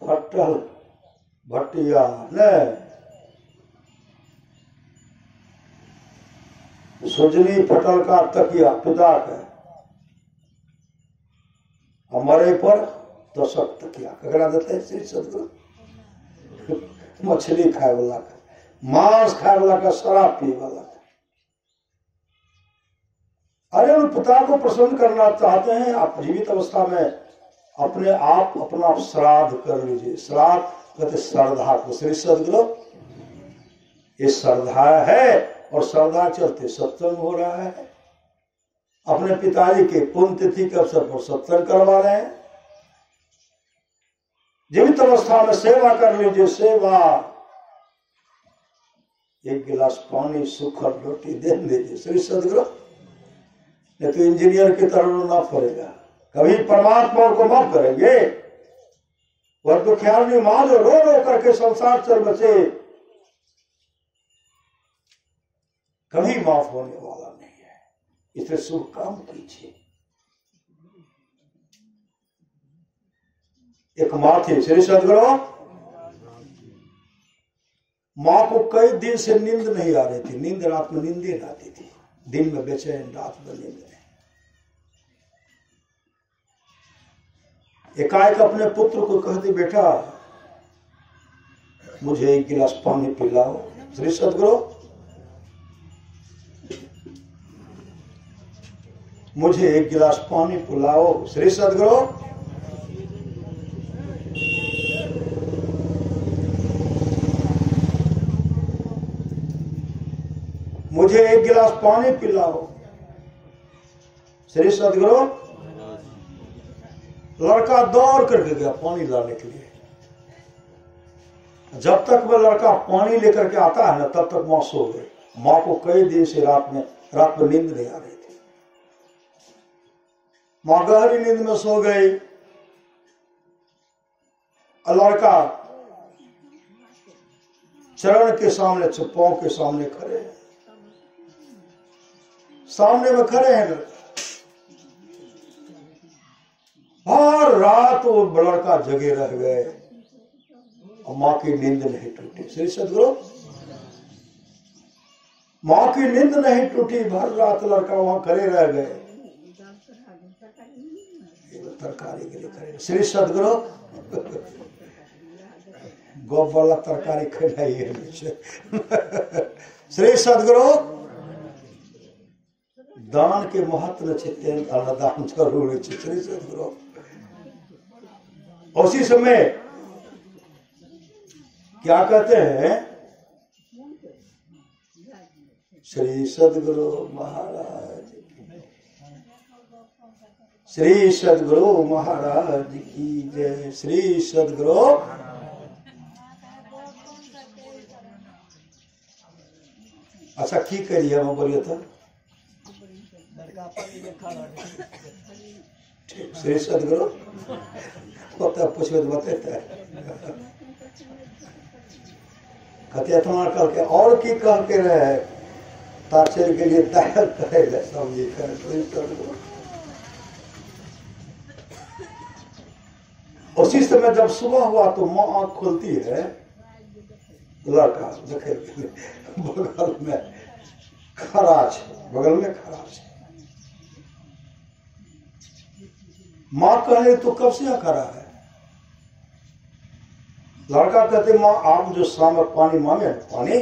फटल भटिया न सुजनी फटल का तकिया पिता का, हमारे पर दशक तकिया ककड़ा देते हैं? श्री सद्गुरु, मछली खाए वाला का, मांस खाए वाला का, शराब पिए वाला का। अरे उन पिता को प्रसन्न करना चाहते हैं आप, जीवित अवस्था में अपने आप अपना श्राद्ध कर लीजिए। श्राद्ध कहते श्रद्धा को। श्री सद्गुरु, ये श्रद्धा है और श्रद्धा चलते सत्संग हो रहा है। अपने पिताजी के पुण्यतिथि के अवसर पर सत्संग करवा रहे हैं। जीवित अवस्था में सेवा कर लीजिए, सेवा। एक गिलास पानी, सूखा रोटी दे दीजिए श्री सदगुरु। नहीं तो इंजीनियर की तरह रोना पड़ेगा। कभी परमात्मा को माफ करेंगे? वह तो ख्याल नहीं, मां जो रो रो करके संसार चल बचे, कभी माफ होने वाला नहीं है। इसलिए शुभ काम कीजिए। एक माँ थी श्री सदगुरु, माँ को कई दिन से नींद नहीं आ रही थी। नींद रात में नींद नहीं आती थी, दिन में बेचैन, रात में नींद नहीं। एकाएक अपने पुत्र को कहती, बेटा मुझे एक गिलास पानी पिलाओ। श्री सदगुरु, मुझे एक गिलास पानी पिलाओ। श्री सदगुरु, मुझे एक गिलास पानी पिलाओ। श्री सदगुरु, लड़का दौड़ करके गया पानी लाने के लिए। जब तक वह लड़का पानी लेकर के आता है ना, तब तक मां सो गई। मां को कई दिन से रात में नींद नहीं आ रही थी। मां गहरी नींद में सो गई। लड़का चरण के सामने, पांव के सामने खड़े हैं, सामने में खड़े हैं लड़का। हर रात वो लड़का जगे रह गए और मां की नींद नहीं टूटी। श्री सदगुरु, मां की नींद नहीं टूटी, भर रात लड़का वहां खड़े रह गए, तरकारी के लिए खड़े। श्री सदगुरु, गोप वाला तरकारी खिलाइए। श्री सदगुरु, दान के महत्व चित्ते अन्नदान जरूर। श्री सदगुरु, उसी समय क्या कहते हैं, श्री सदगुरु महाराज, श्री सदगुरु महाराज की जय। श्री सदगुरु, अच्छा की करिए हम बोलिए तो श्री सदगुरु पता पूछे तो बताते कहते तुम्हारा कल के और की कह के रहे ताचर के लिए तैयार करे सब ये करे। श्री सदगुरु, उसी समय जब सुबह हुआ तो माँ आंख खोलती है, लड़का देखे बगल में खराज, बगल में खराज। माँ कहे तो कब से खड़ा है? लड़का कहते माँ आप जो शाम में पानी मांगे, पानी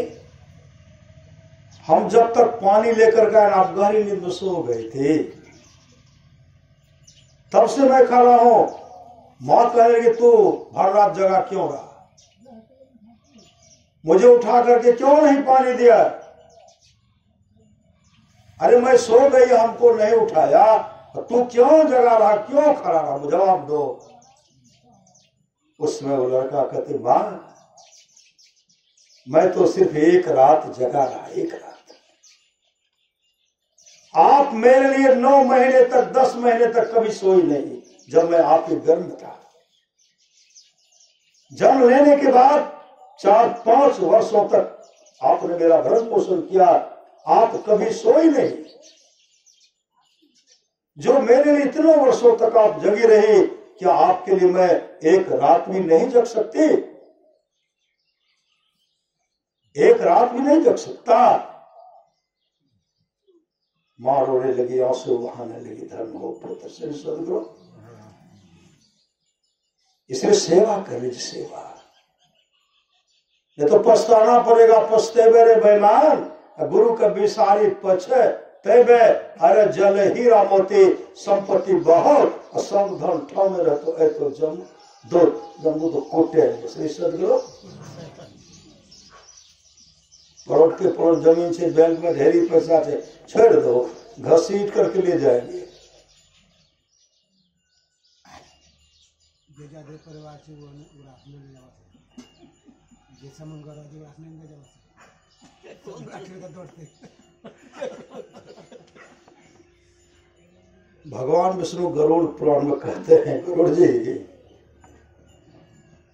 हम जब तक पानी लेकर गए आप गहरी नींद में सो गए थे, तब से मैं खड़ा हूं। माँ कहे कि तू भर रात जगह क्यों रहा, मुझे उठा करके क्यों नहीं पानी दिया? अरे मैं सो गई, हमको नहीं उठाया, तू क्यों जगा रहा, क्यों खड़ा रहा, जवाब दो। उसमें वो लड़का कहते मां मैं तो सिर्फ एक रात जगा रहा, एक रात। आप मेरे लिए 9 महीने तक 10 महीने तक कभी सोई नहीं, जब मैं आपके गर्भ में था। जन्म लेने के बाद 4-5 वर्षों तक आपने मेरा भरण पोषण किया, आप कभी सोई नहीं। जो मेरे लिए इतने वर्षों तक आप जगी रही, क्या आपके लिए मैं एक रात भी नहीं जग सकती? एक रात भी नहीं जग सकता। मां रोने लगी, आंसू बहाने लगी, धर्म हो पुत्र से सदगुरु। इसलिए सेवा कर लीजिए, सेवा नहीं तो पछताना पड़ेगा। पछते मेरे बेईमान गुरु का विसारी पछे तेबे अरे जल हीरा मोती संपत्ति बहुत और सब धन ठाव में रहते है तो जम्मू तो कोटे। श्री सदगुरु, परोट के परोट जमीन से बैंक में ढेरी पैसा से छोड़ दो, घसीट करके ले जाएंगे। परिवार से वो भगवान विष्णु गरुड़ पुराण में कहते हैं, गरुड़ जी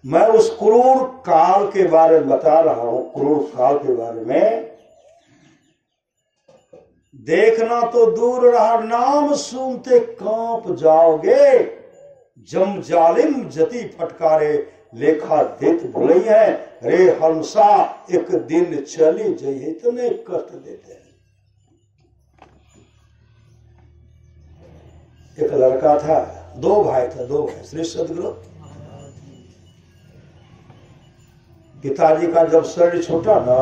मैं उस क्रूर काल के बारे में बता रहा हूं, क्रूर काल के बारे में। देखना तो दूर रहा, नाम सुनते कांप जाओगे। जम जालिम जति फटकारे, लेखा देत भुलई है। रे हंसा एक दिन चली जाइए, इतने कष्ट देते हैं। एक लड़का था, दो भाई श्री सदगुरु। पिताजी का जब शरीर छूटा ना,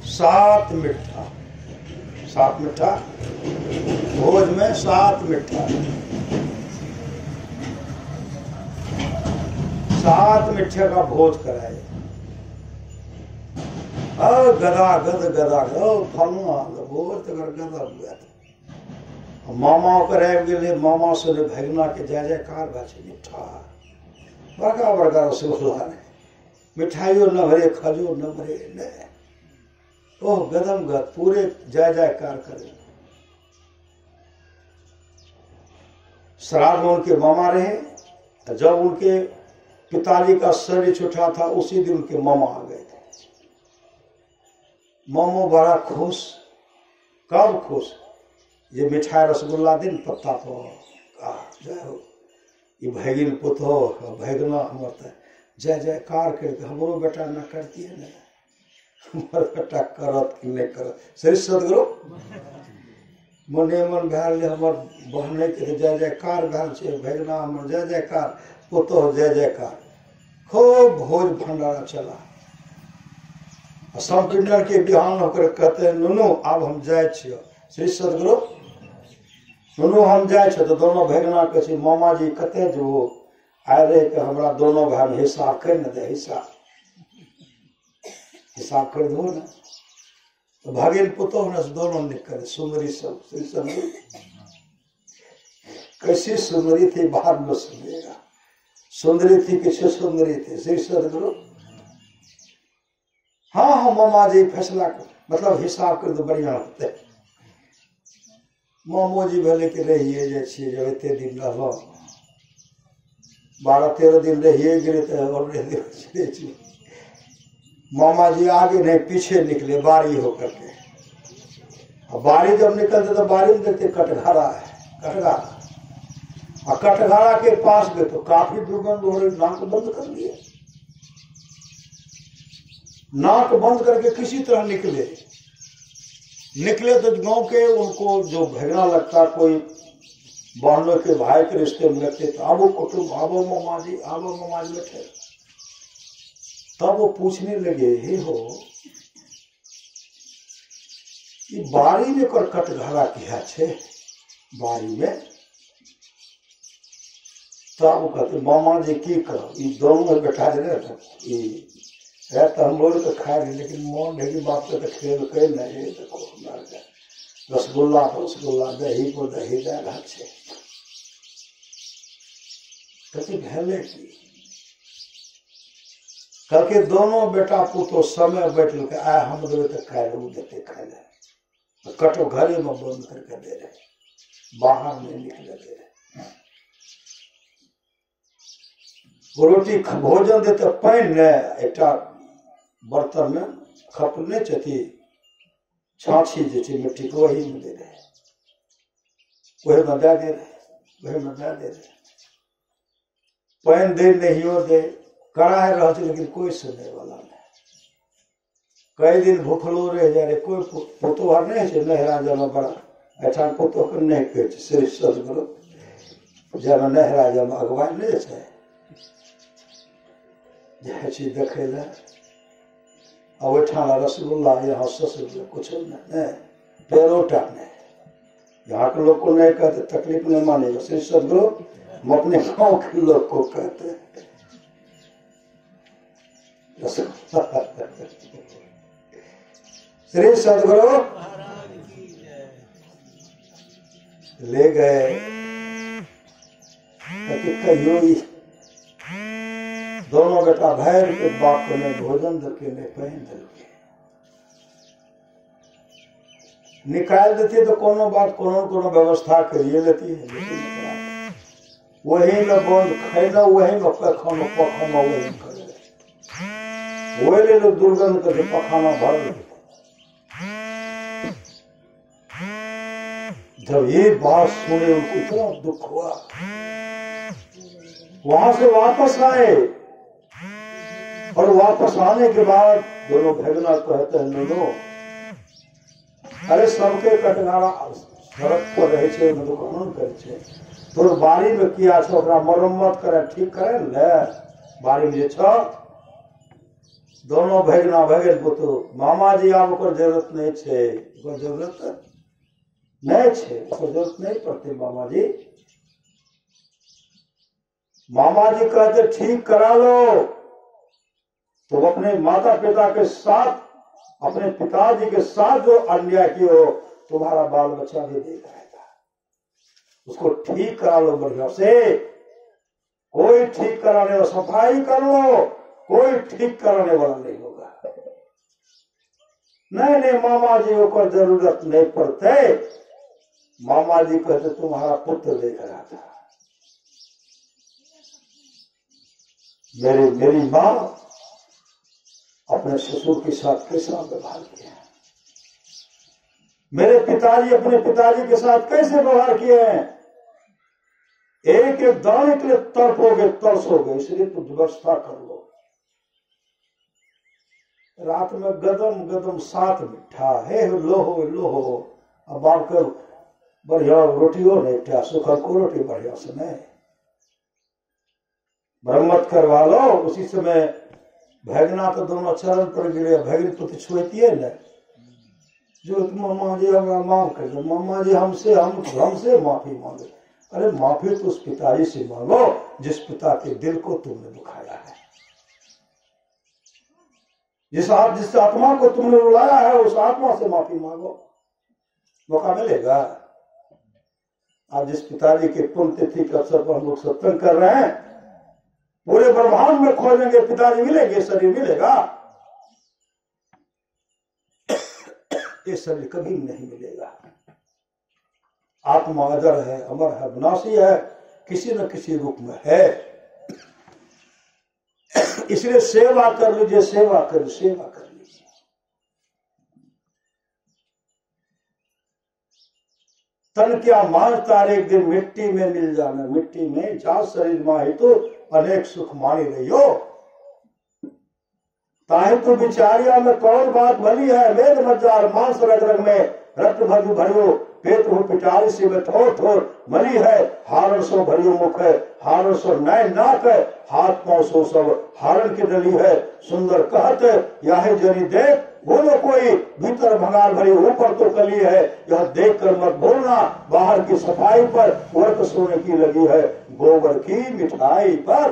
7 मिठा भोज में 7 मिठा, 7 मिठे का भोज कराए। गदा फलना भोज तक गदा हुआ था। मामा कराए गए, मामा से भगना के जय जयकार गाछे मिठा बड़का बड़का रसगुल्ला ने, मिठाइयों न भरे, खजूर न भरे, न ओह गदम गद पूरे जय जयकार करे। श्राद्ध में उनके मामा रहे। जब उनके पिताजी का शरीर छूटा था, उसी दिन उनके मामा आ गए थे। मामो बड़ा खुश। कब खुश? ये मिठाई रसगुल्ला दिन पत्ता पर जय हो, ये भैगिन पुतो भैगना हमर जय जयकार करके हमरो बेटा न करती है, न हमर बेटा करत कि नहीं करत। श्री सदगुरु मने मन भैल हमर बहने के जय जयकार भैल छे, भैगना हमर जय जयकार, पुतो जय जयकार। खूब भोज भंडारा चला। सब पिंडर के बिहान होकर कहते हैं, नुनू अब हम जाए छियो। श्री सदगुरु नुनू हम जाए छे, तो दोनों भैगना कहे छे, मामा जी कते जो आए रहे कि हमरा दोनों भाई में हिसाब कर न दे, हिसाब कर दो ना। तो भागिन पुतो न दोनों निकले सुंदरी सब। श्री सदगुरु कैसी सुंदरी थी बाद में सुनिएगा, सुंदरी थी किसी सुंदरी थी। श्री सदगुरु हाँ मामा जी फैसला कर, मतलब हिसाब कर दो बढ़िया होते। मामो जी भले के रहिए जब एते दिन रह 12-13 दिन रहिए गए थे और रह मामा जी आगे नहीं पीछे निकले बारी होकर के। और बारी जब निकलते तो बारी में देखते कटघरा है, कटघरा। और कटघरा के पास गए तो काफी दुर्गंध हो रही, नाक बंद कर लिए। नाक बंद करके किसी तरह निकले तो गांव के उनको जो भगना लगता, कोई बहनों के भाई के रिश्ते में लगते, तो अब वो कुटुंब आवो मामा जी बैठे। तब वो पूछने लगे, हे हो ये बारी में कर कटघरा किया छे बारी में। तब वो कहते मामा जी की करो, ये दोनों बैठा दे तो हम लोग तो खाए नहीं, लेकिन मोहन ढेगी बाप से तो खेल के नहीं। देखो रसगुल्ला पर रसगुल्ला, दही को दही दे रहा छे। कहते भले की करके दोनों बेटा पुतो समय बैठ के आए, हम देवे तो खाए वो देते खाए ले। कटो घरे में बंद करके दे रहे, बाहर नहीं निकले दे रहे। रोटी भोजन देते पानी ने एकटा बर्तन में खपने चथी छाछी जे मिट्टी को वही में दे रहे, वही में दे रहे, वही में दे रहे। पानी दे नहीं हो दे कराए रह, लेकिन कोई सुनने वाला नहीं। कई दिन भूखलो रह जा रहे, कोई पुतोहर नहीं है नहरा जमा बड़ा ऐसा पुतो कर नहीं कहे। श्री सदगुरु जब नहरा जमा अगवाई नहीं है जह चीज देखे ला अब ठाना रसगुल्ला यहाँ ससुर कुछ नहीं पेरोटा नहीं। यहाँ के लोग को नहीं कहते, तकलीफ नहीं मानेगा। श्री सदगुरु हम अपने गाँव के लोग को कहते हैं। श्री सदगुरु ले गए कहियो दोनों बेटा भैर के बाप ने भोजन दल के ने पहन दल के निकाल देती तो कोनो बात कोनो व्यवस्था करिए लेती है, लेकिन वही में बंद खाना वही में पखाना पखाना वही में करे वही ले लो दुर्गंध करके पखाना भर लेते। जब ये बात सुने उनको इतना दुख हुआ, वहां से वापस आए और वापस आने के बाद दोनों भगना कहते हैं दोनों अरे सबके कटनारा सड़क पर रहे छे दुकान करे छे तो बारी में किया छो ओकरा मरम्मत करे ठीक करे ले बारी में जे छो दोनों भगना भगन पुतो मामा जी आब ओकर जरूरत नहीं छे, ओकर जरूरत नहीं छे, ओकर जरूरत नहीं पड़ती मामा जी। मामा जी कहते ठीक करा लो तो अपने माता पिता के साथ अपने पिताजी के साथ जो अन्याय किए हो तुम्हारा बाल बच्चा भी देख रहेगा, उसको ठीक करा लो बढ़िया से। कोई ठीक कराने वाला सफाई कर लो, कोई ठीक कराने वाला नहीं होगा। नहीं मामा जी को जरूरत नहीं पड़ते। मामा जी कहते तुम्हारा पुत्र देख रहा था। मेरी माँ अपने ससुर के साथ कैसा व्यवहार किया, मेरे पिताजी अपने पिताजी के साथ कैसे व्यवहार किए हैं, एक एक दाने के लिए तड़पोगे तरसोगे, इसलिए तुम व्यवस्था कर लो। रात में गदम गदम साथ मिठा है लोहो अब आपको बढ़िया रोटियों नहीं क्या सुखा को रोटी बढ़िया से नहीं मरम्मत करवा लो। उसी समय भगना तो दोनों चरण पर गिरे, भगनी तो छुएती है न जो मामा जी हमारा माफ कर दो, मामा जी हमसे माफी मांगे। अरे माफी तो उस पिताजी से मांगो जिस पिता के दिल को तुमने दुखाया है, जिस आत्मा को तुमने रुलाया है उस आत्मा से माफी मांगो, मौका मिलेगा। आज जिस पिताजी के पुण्यतिथि के अवसर पर हम लोग सत्संग कर रहे हैं, पूरे ब्रह्मांड में खोजेंगे पिताजी मिलेंगे, शरीर मिलेगा? ये शरीर कभी नहीं मिलेगा। आत्मा अजर है, अमर है, विनाशी है, किसी न किसी रूप में है। इसलिए सेवा कर लीजिए, सेवा कर लीजिए। तन क्या मानता एक दिन मिट्टी में मिल जाना, मिट्टी में जा शरीर माही तो अनेक सुख मानी रहियो। ताहि तो विचारिया में कौन बात भली है, वेद मज्जार मांस रग रग में रक्त भरु भरियो, पेट हो पिटारी से में ठोर ठोर मली है, हारण सो भरियो मुख है, हारण सो नय नाक है, हाथ पांव सो सब हारण की डली है। सुंदर कहत यह जनी देख बोलो कोई, भीतर भंगार भरी ऊपर तो कली है, यह देख कर मत बोलना बाहर की सफाई पर वर्क सोने की लगी है, गोबर की मिठाई पर।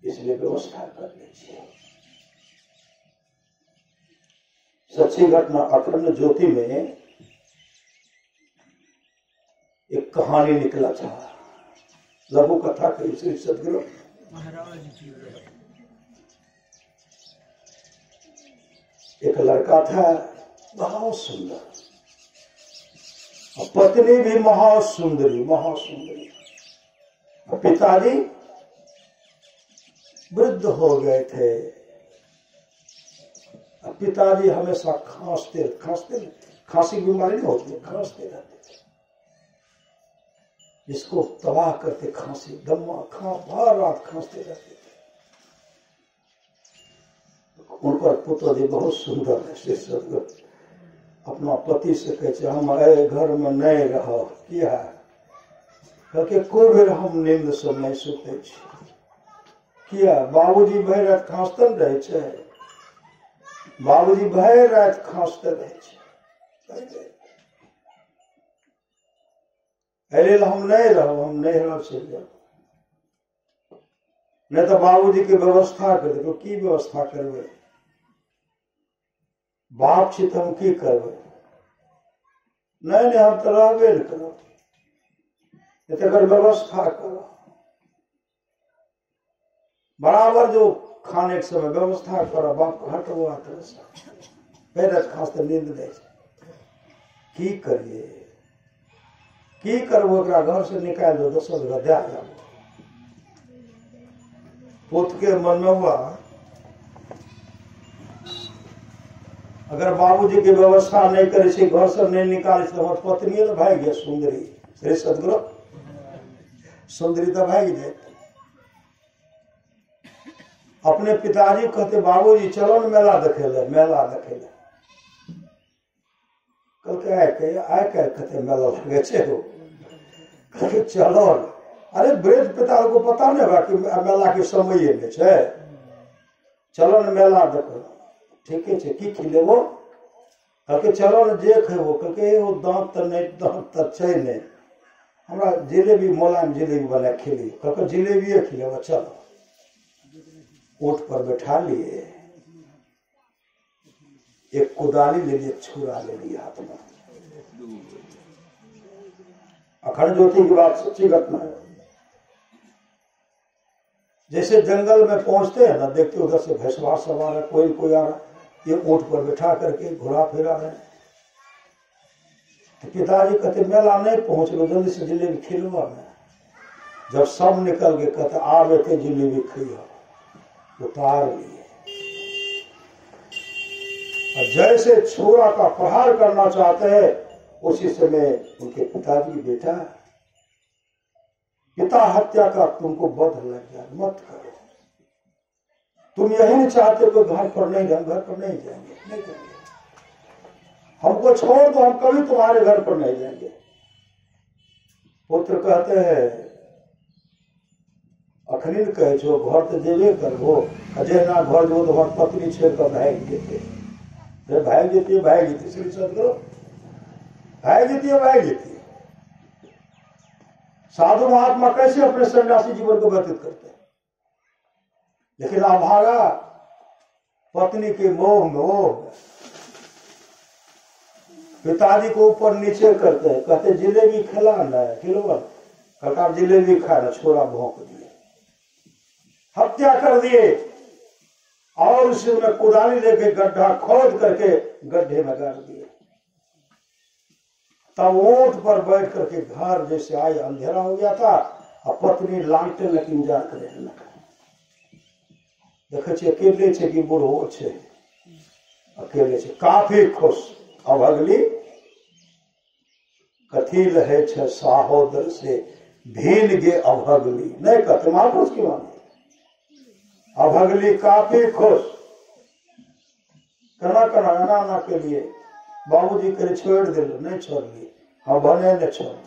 इसलिए व्यवस्था कर लीजिए। सच्ची घटना अखंड ज्योति में एक कहानी निकला था, लघु कथा कही श्री सदगुरु महाराज की। एक लड़का था बहुत सुंदर, पत्नी भी महासुंदरी। पिताजी वृद्ध हो गए थे। पिताजी हमेशा खांसते खांसी बीमारी नहीं होती, खांसते रहते थे। इसको तबाह करते खांसी, दम्मा भर रात खांसते रहते थे। उन पर पुत्र जी बहुत सुंदर है। अपना पति से कहते हम घर में नहीं रह किया करके कोई बेर हम नींद से नहीं सुते किया। बाबूजी भर रात खांसते रहे छे, बाबूजी भर रात खांसते रहे छे। हम नहीं रहो, हम नहीं रह चल जाओ। नहीं तो बाबूजी की व्यवस्था कर दे। की व्यवस्था करबे? बाप छी हम की करबे? नहीं हम तो रहबे न करब, एकर व्यवस्था करो। बराबर जो खाने के समय व्यवस्था करो। बाप को हटवा पैर खास नींद दे। की करिए? की करबो? घर से निकाल दो, दोसर जगह दे जाओ। पुत के मन में हुआ अगर बाबूजी की व्यवस्था नहीं करे से, घर से नहीं निकाले तो हमारे पत्नी तो भाग गया सुंदरी। श्री सदगुरु सुंदरी तो भाग जाए। अपने पिताजी कहते बाबूजी चलो न मेला देखे ले, मेला देखे ले। कल के आए कहते मेला लगे कहते चलो। अरे वृद्ध पिता को पता नहीं होगा कि मेला के समय में छे। चलो न मेला देखो। ठीक है की खिले वो? कहके चलो न जे खेबो। कहके वो दांत तो नहीं, दांत तो छै नहीं, हमरा जिलेबी मोलायम जिलेबी बना खिली। कहके जिलेबी खिलेबो। चलो ऊंट पर बैठा लिए, एक कुदाली ले लिए, छुरा ले लिया हाथ में। अखंड ज्योति की बात सच्ची घटना है। जैसे जंगल में पहुंचते हैं ना, देखते उधर से भैंसवार सवार है, कोई आ रहा है, ये ऊंट पर बैठा करके घुरा फिरा रहे हैं। तो पिताजी कहते मेला नहीं पहुंच लो, जल्दी से जिलेबी खिलवा में। जब सब निकल गए कहते आवे थे जिलेबी खिया, उतार लिए। और जैसे छुरा का प्रहार करना चाहते हैं, उसी समय उनके पिताजी बेटा, पिता हत्या का तुमको बध लग गया, मत करो। तुम यही नहीं चाहते तो घर पर नहीं, हम घर पर नहीं जाएंगे, नहीं करेंगे। हमको छोड़ दो, हम कभी तुम्हारे घर पर नहीं जाएंगे। पुत्र कहते हैं अखनी कहे छो घर तो जेबे करबो, अजय ना घर जो तो हमार पत्नी छेड़ कर भाग जेते, भाग जेती श्री सदगुरु भाग जेती। साधु महात्मा कैसे अपने सन्यासी जीवन को व्यतीत करते हैं, लेकिन अभागा पत्नी के मोह में पिताजी को ऊपर नीचे करते हैं। कहते जिलेबी खिलाना है, खिलवा। कहता जिलेबी खाना, छोरा भोंक दिए, हत्या कर दिए। और उसमें कुदाली लेके गड्ढा खोद करके गड्ढे में गाड़ दिए। तब ऊंट पर बैठ करके घर जैसे आए, अंधेरा हो गया था, और पत्नी लांटे लेकिन जा कर देखे छे अकेले छे कि बूढ़ो छे, अकेले छे, काफी खुश। अब अगली कथी रहे छे सहोदर से भील गे अभगली, नहीं कहते महापुरुष की माने। अभगली काफी खुश, कना के लिए बाबूजी करे छोड़ दे, नहीं छोड़ लिए, हम बने न छोड़।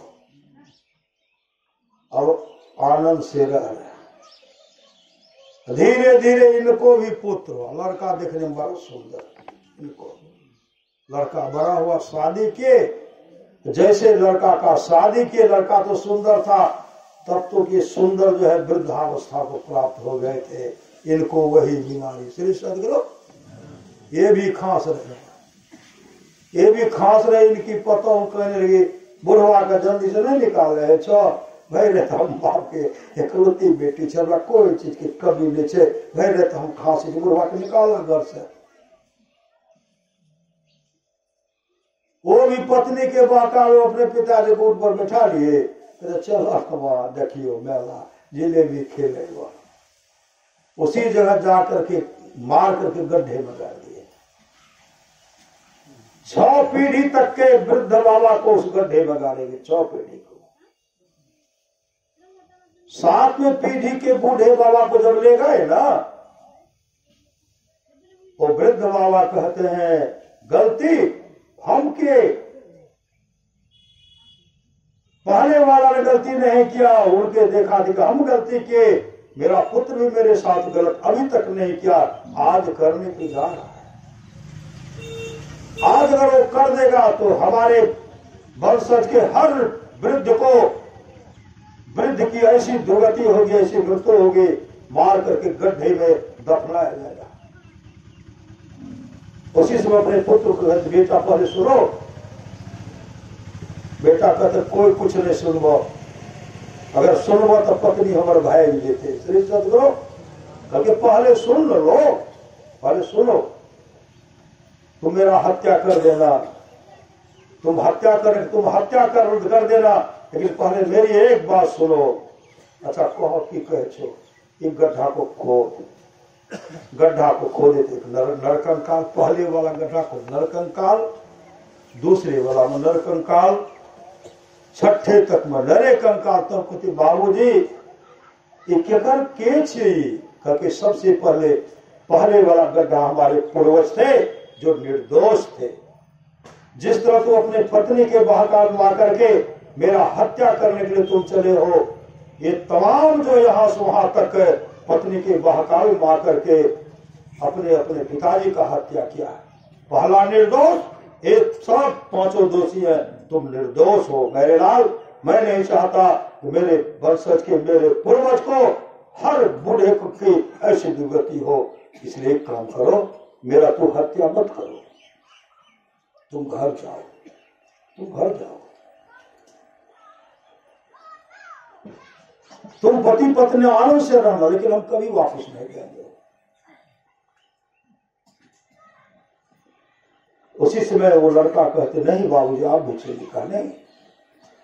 अब आनंद से रह रहे। धीरे धीरे इनको भी पुत्र हुआ। लड़का देखने में बड़ा सुंदर, इनको लड़का बड़ा हुआ, शादी के। जैसे लड़का का शादी के, लड़का तो सुंदर था, तब तो ये सुंदर जो है वृद्धावस्था को प्राप्त हो गए थे। इनको वही बीमारी, श्री सदगुरु ये भी खांस रहे, इनकी पतों कहने लगी बुढ़वा का जल्दी से नहीं निकाल रहे छो भाई रे, तो हम बाप के इकलौती बेटी छे, कोई चीज की कमी नहीं छे भाई रे, तो हम खांसी बुढ़वा के निकाला घर से। वो भी पत्नी के बाका में अपने पिताजी को ऊपर बैठा लिए, चलो देखियो मेला जिलेबी खेलेगा। उसी जगह जा करके मार करके गड्ढे में गाड़ दिए। 6 पीढ़ी तक के वृद्ध बाबा को उस गड्ढे में गाड़ेंगे, 6 पीढ़ी को। 7वें पीढ़ी के बूढ़े बाबा को जब ले गए ना, वो वृद्ध बाबा कहते हैं गलती हम के, पहले वाला ने गलती नहीं किया, उनके देखा दिखा हम गलती किए। मेरा पुत्र भी मेरे साथ गलत अभी तक नहीं किया, आज करने की जा रहा है। आज अगर वो कर देगा तो हमारे वंशज के हर वृद्ध को, वृद्ध की ऐसी दुर्गति होगी, ऐसी मृत्यु होगी, मार करके गड्ढे में दफनाया जाएगा। उसी समय अपने पुत्र को कहते, बेटा पहले सुनो। बेटा कहते, कोई कुछ नहीं सुनबो, अगर सुनबो तो पत्नी हमारे भाई भी देते। श्री सदगुरु कहते, पहले सुन लो, पहले सुनो। तुम मेरा हत्या कर देना, तुम हत्या कर देना, लेकिन पहले मेरी एक बात सुनो। अच्छा कहो की कहे छो, एक गड्ढा को खोदे थे। नरकंकाल, पहले वाला गड्ढा को नरकंकाल, दूसरे वाला में नरकंकाल, छठे तक में नरे कंकाल। तब कहते, बाबूजी ये केकर के छे? करके सबसे पहले वाला गड्ढा हमारे पूर्वज थे जो निर्दोष थे। जिस तरह तुम अपने पत्नी के बहकावे मार करके मेरा हत्या करने के लिए तुम चले हो, ये तमाम जो यहाँ से वहां तक पत्नी के बहकावे मार करके अपने अपने पिताजी का हत्या किया है। पहला निर्दोष, एक सब पांचों दोषी है, तुम निर्दोष हो। मेरे लाल, मैं नहीं चाहता कि मेरे वंशज के, मेरे पूर्वज को हर बूढ़े की ऐसी दुर्गति हो। इसलिए एक काम करो, मेरा तो हत्या मत करो, तुम घर जाओ, तुम पति पत्नी आनंद से रहना, लेकिन हम कभी वापस नहीं जाएंगे। उसी समय वो लड़का कहते, नहीं बाबूजी आप भी चलिए। कहा नहीं,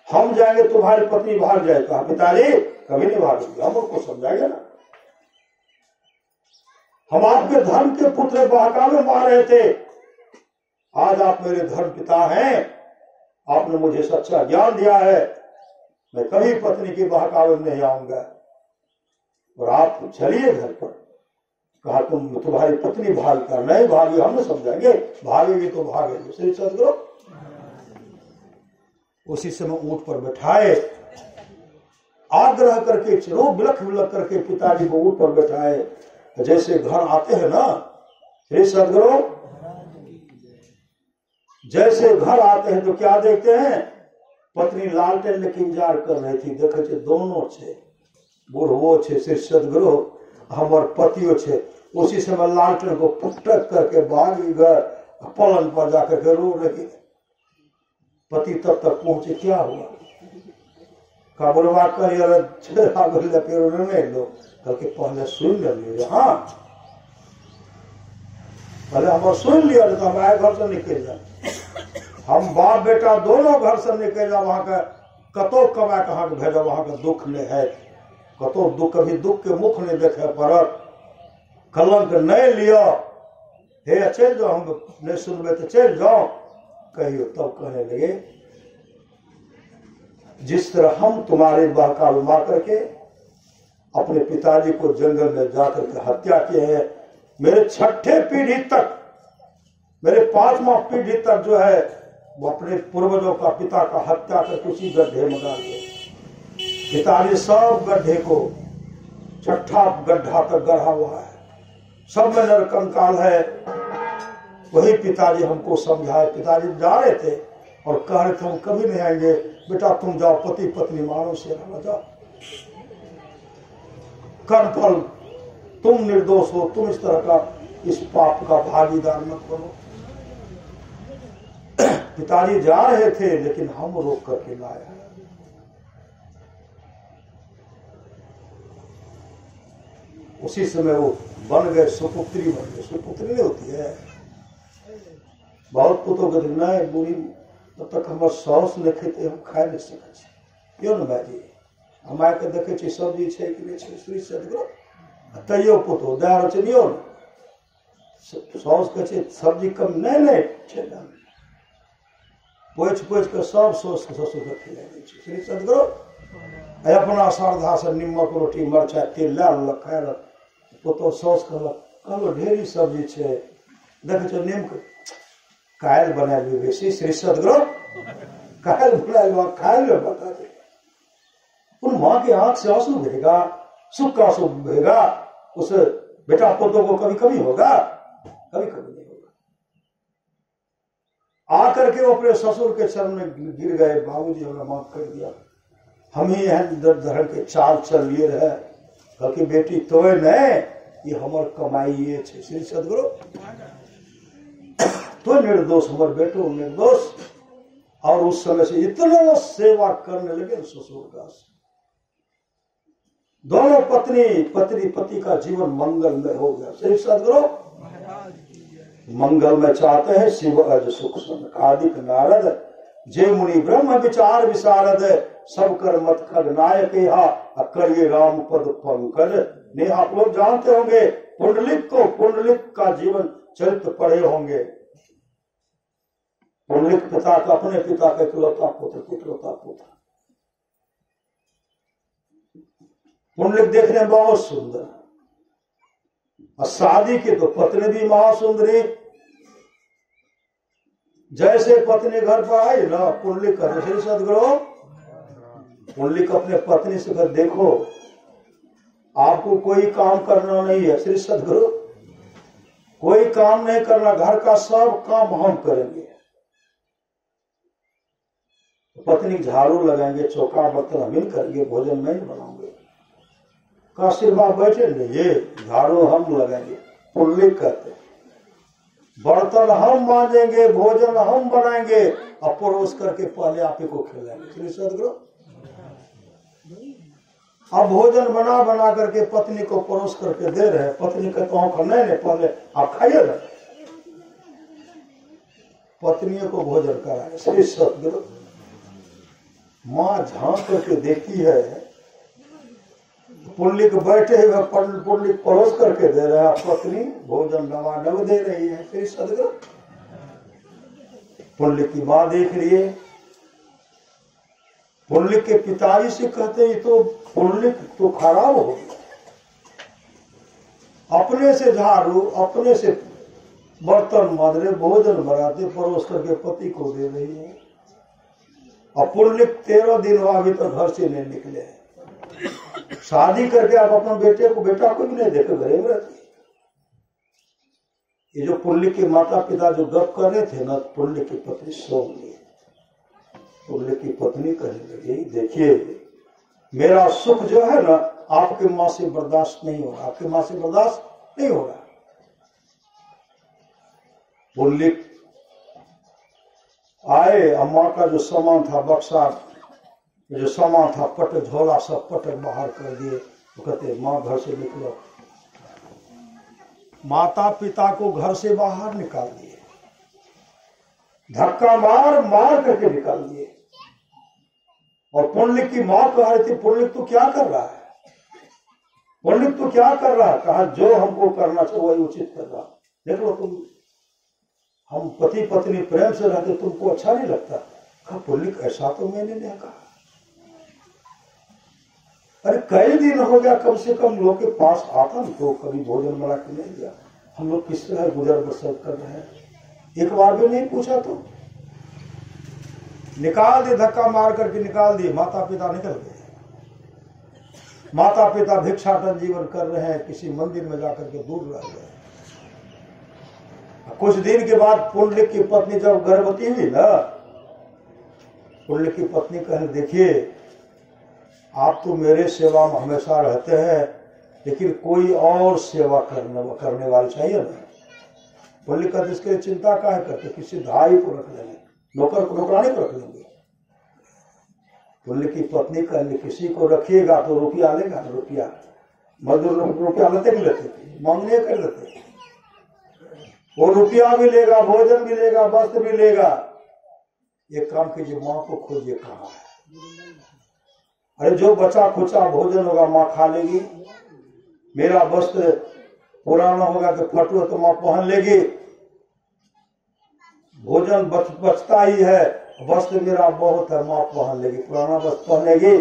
हम जाएंगे, तुम्हारी पत्नी भाग जाए। कहा पिताजी कभी नहीं भागेंगे, हम उनको समझाएंगे ना। हम आपके धर्म के पुत्र बहकावे मार रहे थे, आज आप मेरे धर्म पिता हैं, आपने मुझे सच्चा ज्ञान दिया है, मैं कभी पत्नी के बहकावे में नहीं आऊंगा। और आप चलिए घर पर। कहा तुम्हारी पत्नी भाग कर, नहीं भागी, हम समझाएंगे, भागेगी तो भागेगी। श्री सदगुरु उसी समय ऊंट पर बैठाए, आग्रह करके, चलो बिलख बिलख करके पिताजी को ऊंट पर बैठाए। जैसे घर आते हैं ना, श्री सदगुरु जैसे घर आते हैं तो क्या देखते हैं? पत्नी लालटेन लेके इंतजार कर रही थी। देखे छे दोनों छे, बूढ़ो छे, श्री सदगुरु हमार पतियो छे। उसी समय लालटेन को फुटक करके भागी गए, पलंग पर जाकर के रो रही। पति तब तक पहुंचे, क्या हुआ? का बुलवा कर नहीं लो करके पहले सुन लिया। हाँ पहले हम सुन लिया तो हमारे घर से निकल जाए, हम बाप बेटा दोनों घर से निकल जा। वहां का कतो कमा कहा के भेजा, वहां का दुख नहीं है, कतो दुख, कभी दुख के मुख नहीं देखे परत, कलंक नहीं लियो। हे चल जाओ, हम नहीं सुनबे तो चल जाओ कहियो। तब कहने लगे, जिस तरह हम तुम्हारे बहकावे मार करके अपने पिताजी को जंगल में जाकर के हत्या किए हैं, मेरे छठे पीढ़ी तक, मेरे पांचवा पीढ़ी तक जो है वो अपने पूर्वजों का, पिता का हत्या करके उसी गड्ढे में डाल दिए। पिताजी सब गड्ढे को, छठा गड्ढा तक गढ़ा हुआ है, सब में नरकंकाल है। वही पिताजी हमको समझाए। पिताजी जा रहे थे और कह रहे थे हम कभी नहीं आएंगे, बेटा तुम जाओ, पति पत्नी मानो से रहना, जाओ। कर्मफल, तुम निर्दोष हो, तुम इस तरह का, इस पाप का भागीदार मत बनो। पिताजी जा रहे थे लेकिन हम रोक करके लाए। उसी समय वो बन गए, सुपुत्री बन गए। सुपुत्री नहीं होती है, बहुत पुतों के नहीं बुढ़ी, तब तक हमारे साउस नहीं खेते, हम खाए नहीं सके। क्यों न भाई हमारे के देखे सब्जी है कि नहीं, श्री सदगुरु तैयो पुतो दार चलियो साउस कहे सब्जी कम नहीं पोछ पोछ के सब सोच के ससुर के खिला दी। श्री सदगुरु अपना श्रद्धा से निमक रोटी मरचा तेल ला खाए, पुतो साउस कहलो ढेरी सब्जी है, देखे नीम के कायल बना ली बेसी। श्री सदगुरु कायल बना लो, खाए लो, बता दे। उन माँ के आंख से आंसू बहेगा, सुख का आंसू बहेगा। उस बेटा पोतों को कभी कभी होगा, कभी कभी नहीं होगा। आकर के वो अपने ससुर के चरण में गिर गए, बाबूजी हमें माफ कर दिया, हम ही यहाँ धर्म के चाल चल लिए रहे, कि बेटी तो नहीं, ये हमर कमाई ये छे। श्री सदगुरु तो निर्दोष, हमर बेटो निर्दोष। और उस समय से इतना सेवा करने लगे ससुर का। दोनों पत्नी पति का जीवन मंगलमय हो गया। श्री सदगुरु मंगल में चाहते हैं शिव अज सुख सनकादिक नारद, जय मुनि ब्रह्म विचार विशारद, सब कर मत खग नायक करिए राम पद पंकज ने। आप लोग जानते होंगे पुंडलिक का जीवन चरित्र पढ़े होंगे। पुंडलिक पिता का, अपने पिता का इकलौता पुत्र। पुंडलिक देखने में बहुत सुंदर, और शादी की तो पत्नी भी महासुंदरी। जैसे पत्नी घर पर आई ना, पुंडलिक कहते श्री सदगुरु, पुंडलिक अपने पत्नी से कर देखो आपको कोई काम करना नहीं है। श्री सदगुरु कोई काम नहीं करना, घर का सब काम हम करेंगे। पत्नी झाड़ू लगाएंगे, चौका बर्तन हम ही करेंगे, भोजन मैं ही बनाऊंगे। आशीर्वाद बैठे नहीं, ये झाड़ू हम लगाएंगे। पुंडलिक कहते बर्तन हम मांजेंगे, भोजन हम बनाएंगे, और परोस करके पहले आप ही को खिलाएंगे। श्री सदगुरु अब भोजन बना करके पत्नी को परोस करके दे रहे हैं। पत्नी कहते हो नहीं, पहले आप खाइए ना। पत्नियों को भोजन कराए। श्री सदगुरु माँ झांक करके देखती है, पुंडलिक बैठे हुए, पुंडलिक परोस करके दे रहे हैं, पत्नी भोजन नवानव दे रही है। श्री सदगुरु पुंडलिक की माँ देख रही है। पुंडलिक के पिताजी से कहते हैं, तो पुंडलिक तो खराब हो गया, अपने से झाड़ू, अपने से बर्तन मांजरे, भोजन बनाते, परोस करके पति को दे रही है। और पुंडलिक 13 दिन अभी तक घर से नहीं निकले हैं। शादी करके आप अपने बेटा को भी नहीं देखे, घरे में रहते। ये जो पुंडलिक के माता पिता जो गप कर रहे थे ना, पुंडलिक की पत्नी सो गई। पुंडलिक की पत्नी कहने लगी, देखिए मेरा सुख जो है ना, आपके माँ से बर्दाश्त नहीं होगा, आपके माँ से बर्दाश्त नहीं होगा। पुंडलिक आए, अम्मा का जो सामान था, बक्सा जो सामान था, पटक झोला सब पटक बाहर कर दिए। तो कहते माँ घर से निकलो। माता पिता को घर से बाहर निकाल दिए, धक्का मार करके निकाल दिए। और पुंडलिक की माँ कह रही थी, पुंडलिक तू क्या कर रहा है, पुंडलिक तू क्या कर रहा है। कहा जो हमको करना चाहिए वही उचित कर रहा। देख लो तुम, हम पति पत्नी प्रेम से रहते, तुमको अच्छा नहीं लगता। कहा पुंडलिक ऐसा तो मैंने नहीं कहा। अरे कई दिन हो गया, कम से कम लोग के पास आता न तो कभी भोजन बना के नहीं दिया। हम लोग किस तरह गुजर बसर कर रहे हैं, एक बार भी नहीं पूछा। तो निकाल दे, धक्का मार करके निकाल दिए। माता पिता निकल गए। माता पिता भिक्षाटन जीवन कर रहे हैं, किसी मंदिर में जाकर के दूर रह गए। कुछ दिन के बाद पुंडलिक की पत्नी जब गर्भवती हुई ना, पुंडलिक की पत्नी कहने, देखिए आप तो मेरे सेवा में हमेशा रहते हैं, लेकिन कोई और सेवा करने वाले चाहिए ना। पुंडलिक कहते इसके लिए चिंता काहे करते, किसी धाई को रख लेंगे, नौकरानी को रख लेंगे। पुंडलिक की पत्नी कहने, किसी को रखिएगा तो रुपया लेगा ना, रुपया मजदूर रुपया लेते नहीं लेते, मांगने कर लेते। वो रुपया भी लेगा, भोजन भी लेगा, वस्त्र भी लेगा। एक काम कीजिए, माँ को खोजिए कहाँ है। अरे जो बचा खुचा भोजन होगा माँ खा लेगी, मेरा वस्त्र पुराना होगा तो फटो तो माँ पहन लेगी, भोजन बचता ही है, वस्त्र मेरा बहुत है, माँ पहन लेगी, पुराना वस्त्र पहनेगी।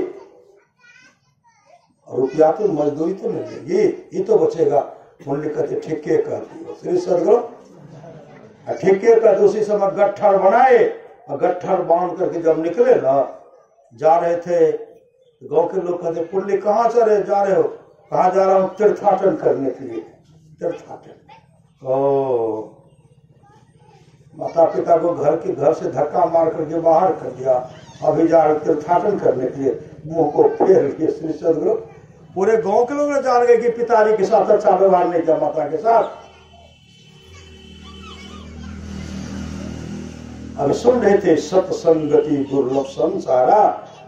रुपया तो मजदूरी तो नहीं लेगी, ये तो बचेगा। पुंडलिक कहते ठीक है कहती हो। श्री सदगुरु ठीक है कहते, उसी समय गट्ठर बनाए, और गट्ठर बांध करके जब निकले ना, जा रहे थे, गांव के लोग कहते पुंडलिक कहाँ जा रहे हो। कहाँ जा रहा हूँ, तीर्थाटन करने के लिए। तीर्थाटन। ओ माता पिता को घर से धक्का मार करके बाहर कर दिया, अभी जा रहे तीर्थाटन करने के लिए, मुंह को फेर लिए। श्री सदगुरु पूरे गांव के लोग जान गए कि पिताजी के साथ अच्छा व्यवहार नहीं किया माता के साथ। अब सुन रहे थे सत्संगति दुर्लभ संसारा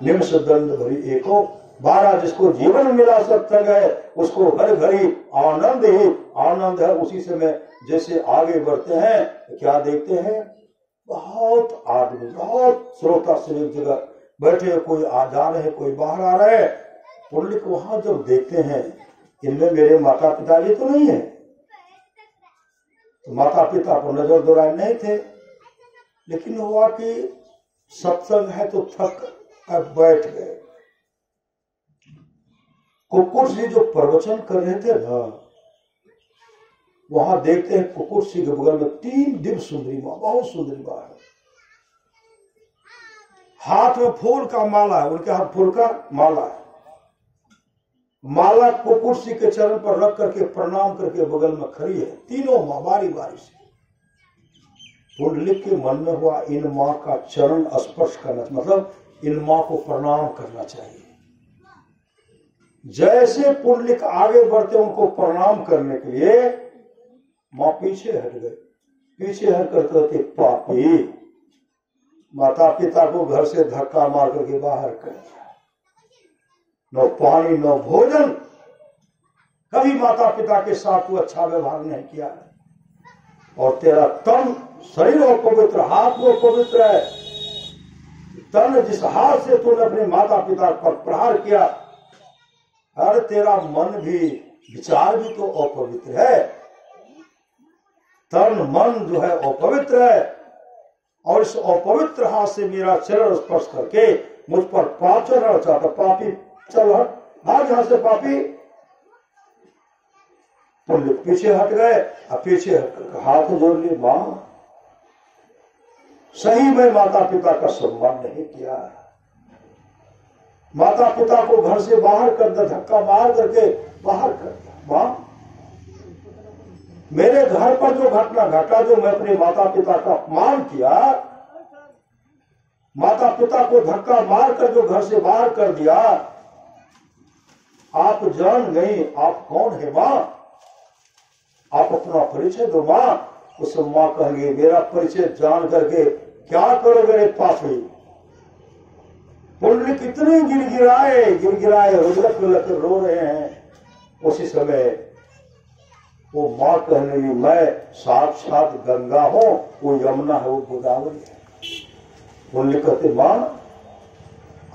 निम्स दंड भरी एको 12 जिसको जीवन मिला सत्संग है उसको हर घड़ी आनंद ही आनंद है। उसी से मैं जैसे आगे बढ़ते हैं तो क्या देखते हैं, बहुत आदमी बहुत श्रोता से एक जगह बैठे, कोई आ जा रहे कोई बाहर आ रहे। पुण्य वहां जब देखते हैं इनमें मेरे माता पिताजी तो नहीं है, तो माता पिता को नजर दोहराए नहीं थे, लेकिन हुआ कि सत्संग है तो थक कर बैठ गए। कुकुर जी जो प्रवचन कर रहे थे ना, वहां देखते हैं कुकुर जी के बगल में 3 दिव्य सुंदरी मां, बहुत सुंदरी मां है, हाथ में फूल का माला है, उनके हाथ फूल का माला है। माला कुकुर जी के चरण पर रख करके प्रणाम करके बगल में खड़ी है, तीनों मां बारी बारी से। पुंडलिक के मन में हुआ इन मां का चरण स्पर्श करना, मतलब इन मां को प्रणाम करना चाहिए। जैसे पुंडलिक आगे बढ़ते उनको प्रणाम करने के लिए मां पीछे हट गए, पीछे हट कर कहते पापी, माता पिता को घर से धक्का मार करके बाहर कर दिया, न पानी न भोजन, कभी माता पिता के साथ तू अच्छा व्यवहार नहीं किया, और तेरा तन शरीर और पवित्र, हाथ वो पवित्र है, तन जिस हाथ से तूने अपने माता पिता पर प्रहार किया, अरे तेरा मन भी विचार भी तो अपवित्र है, तन मन जो है अपवित्र है, और इस अपवित्र हाथ से मेरा चरण स्पर्श करके मुझ पर पाप चढ़ना चाहता, पापी चल हट, भाग यहां से पापी। पुण्य पीछे हट गए, अब पीछे हटकर हाथ जोड़ लिए, मां सही में माता पिता का सम्मान नहीं किया, माता पिता को घर से बाहर कर दिया, धक्का मार करके बाहर कर दिया। मां मेरे घर पर जो घटना घटा, जो मैं अपने माता पिता का अपमान किया, माता पिता को धक्का मार कर जो घर से बाहर कर दिया, आप जान गई आप कौन है मां, आप अपना परिचय दो मां। उस मां कहेंगे मेरा परिचय जान करके क्या करो मेरे पापी। पुण्य कितने गिड़गिड़ाए रुदक रो रहे हैं। उसी समय वो मां कहने लगी मैं साक्षात गंगा हूं, वो यमुना है, वो गोदावरी है। पुण्य कहते मां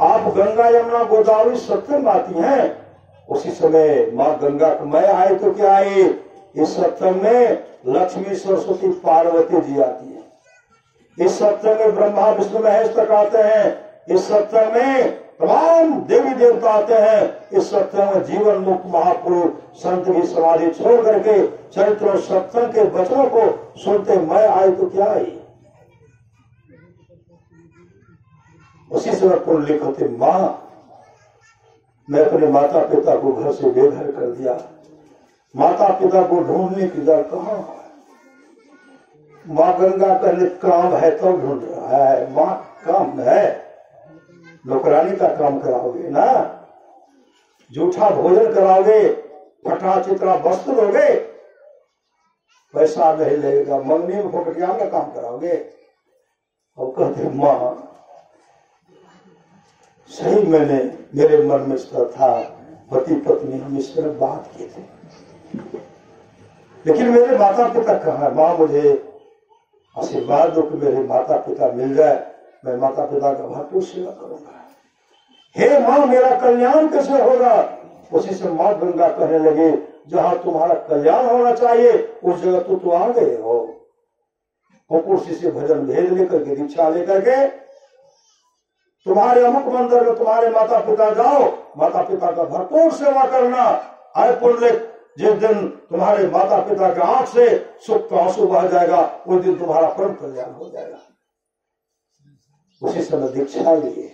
आप गंगा यमुना गोदावरी सत्संग आती हैं। उसी समय मां गंगा मैं आई तो क्या आई, इस सत्संग में लक्ष्मी सरस्वती पार्वती जी आती है, इस सत्संग में ब्रह्मा विष्णु महेश तक आते हैं, इस सत्संग में तमाम देवी देवता आते हैं, इस सत्संग में जीवन मुक्त महापुरुष संत भी समाधि छोड़ करके चरित्र और सत्संग के वचनों को सुनते मैं आई तो क्या आई। उसी समय पुण्य कहते मां मैं अपने माता पिता को घर से बेघर कर दिया, माता पिता को ढूंढने की दर कहाँ है। माँ गंगा कहने काम है तो ढूंढ रहा है, माँ काम है, नौकरानी का काम कराओगे ना, जूठा भोजन कराओगे, फटा चित्रा वस्त्र दोगे, पैसा नहीं लगेगा, मंगनी में फोकटिया का काम कराओगे। और कहते माँ सही मैंने मेरे मन में इस तरह था, पति पत्नी हम इस तरह बात किए थे, लेकिन मेरे माता पिता कहाँ है। माँ मुझे आशीर्वाद दो कि मेरे माता पिता मिल जाए, मैं माता पिता का भरपूर सेवा करूंगा। हे माँ मेरा कल्याण कैसे होगा। उसी से माँ गंगा कहने लगे जहाँ तुम्हारा कल्याण होना चाहिए उस जगह तो आ गए हो। कुकुरसी से भजन भेज लेकर के दीक्षा लेकर के तुम्हारे अमुक मंदिर में तुम्हारे माता पिता जाओ, माता पिता का भरपूर सेवा करना। आय पुण्य जिस दिन तुम्हारे माता पिता के आंख से सुख का आंसू बह जाएगा उस दिन तुम्हारा परम कल्याण हो जाएगा। उसी समय दीक्षा लिए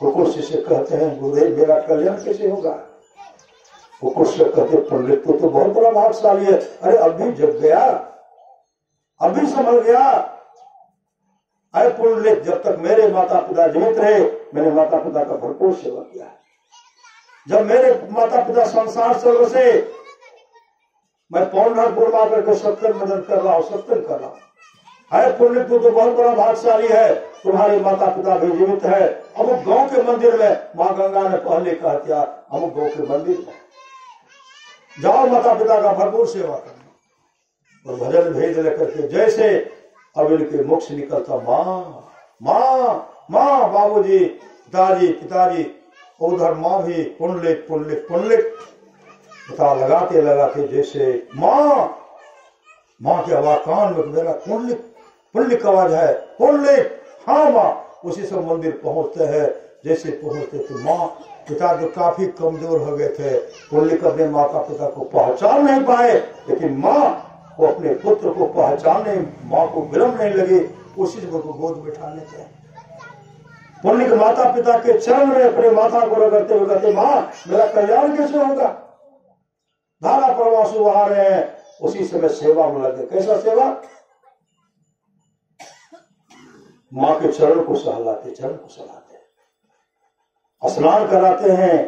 कुकुर से कहते हैं गुरुदेव मेरा कल्याण कैसे होगा। कुकुर से कहते पंडित तो बहुत बड़ा भाग्यशाली है, अरे अभी जग गया, अभी संभल गया। अरे पुण्य जब तक मेरे माता पिता जीवित रहे मैंने माता पिता का भरपूर सेवा किया। जब मेरे माता पिता संसार स्वर्ग से, मैं पंढरपुर में आकर के सत्संग भजन कर रहा हूँ, सत्संग कर रहा हूँ। है पुण्य, तू तो बहुत बड़ा भाग्यशाली है, तुम्हारे माता पिता भी जीवित है। अमुक गांव के मंदिर में, माँ गंगा ने पहले कहा दिया, अमुक गांव के मंदिर में जाओ, माता पिता का भरपूर सेवा करना। और भजन भेज लेकर के जैसे अब इनके मुख से निकलता माँ माँ माँ, बाबूजी, पिताजी पिताजी, उधर माँ भी पुंडलिक पुंडलिक पुंडलिक पता लगाते लगाते जैसे माँ माँ की आवाज कान में, मेरा पुंडलिक पुंडलिक आवाज है, पुंडलिक, हाँ माँ। उसी से मंदिर पहुंचते हैं। जैसे पहुंचते थे माँ पिता जो काफी कमजोर हो गए थे, पुंडलिक अपने माता पिता को पहचान नहीं पाए, लेकिन माँ को अपने पुत्र को पहचानने, माँ को विलम्ब नहीं लगी, उसी से उनको गोद बिठाने थे। पुण्य के माता पिता के चरण में अपने माता को रगड़ते हुए कहते, माँ मेरा कल्याण कैसे होगा। धारा प्रवासु आ रहे हैं, उसी समय सेवा में लगे। कैसा सेवा? माँ के चरण को सहलाते, चरण को सहलाते, स्नान कराते हैं,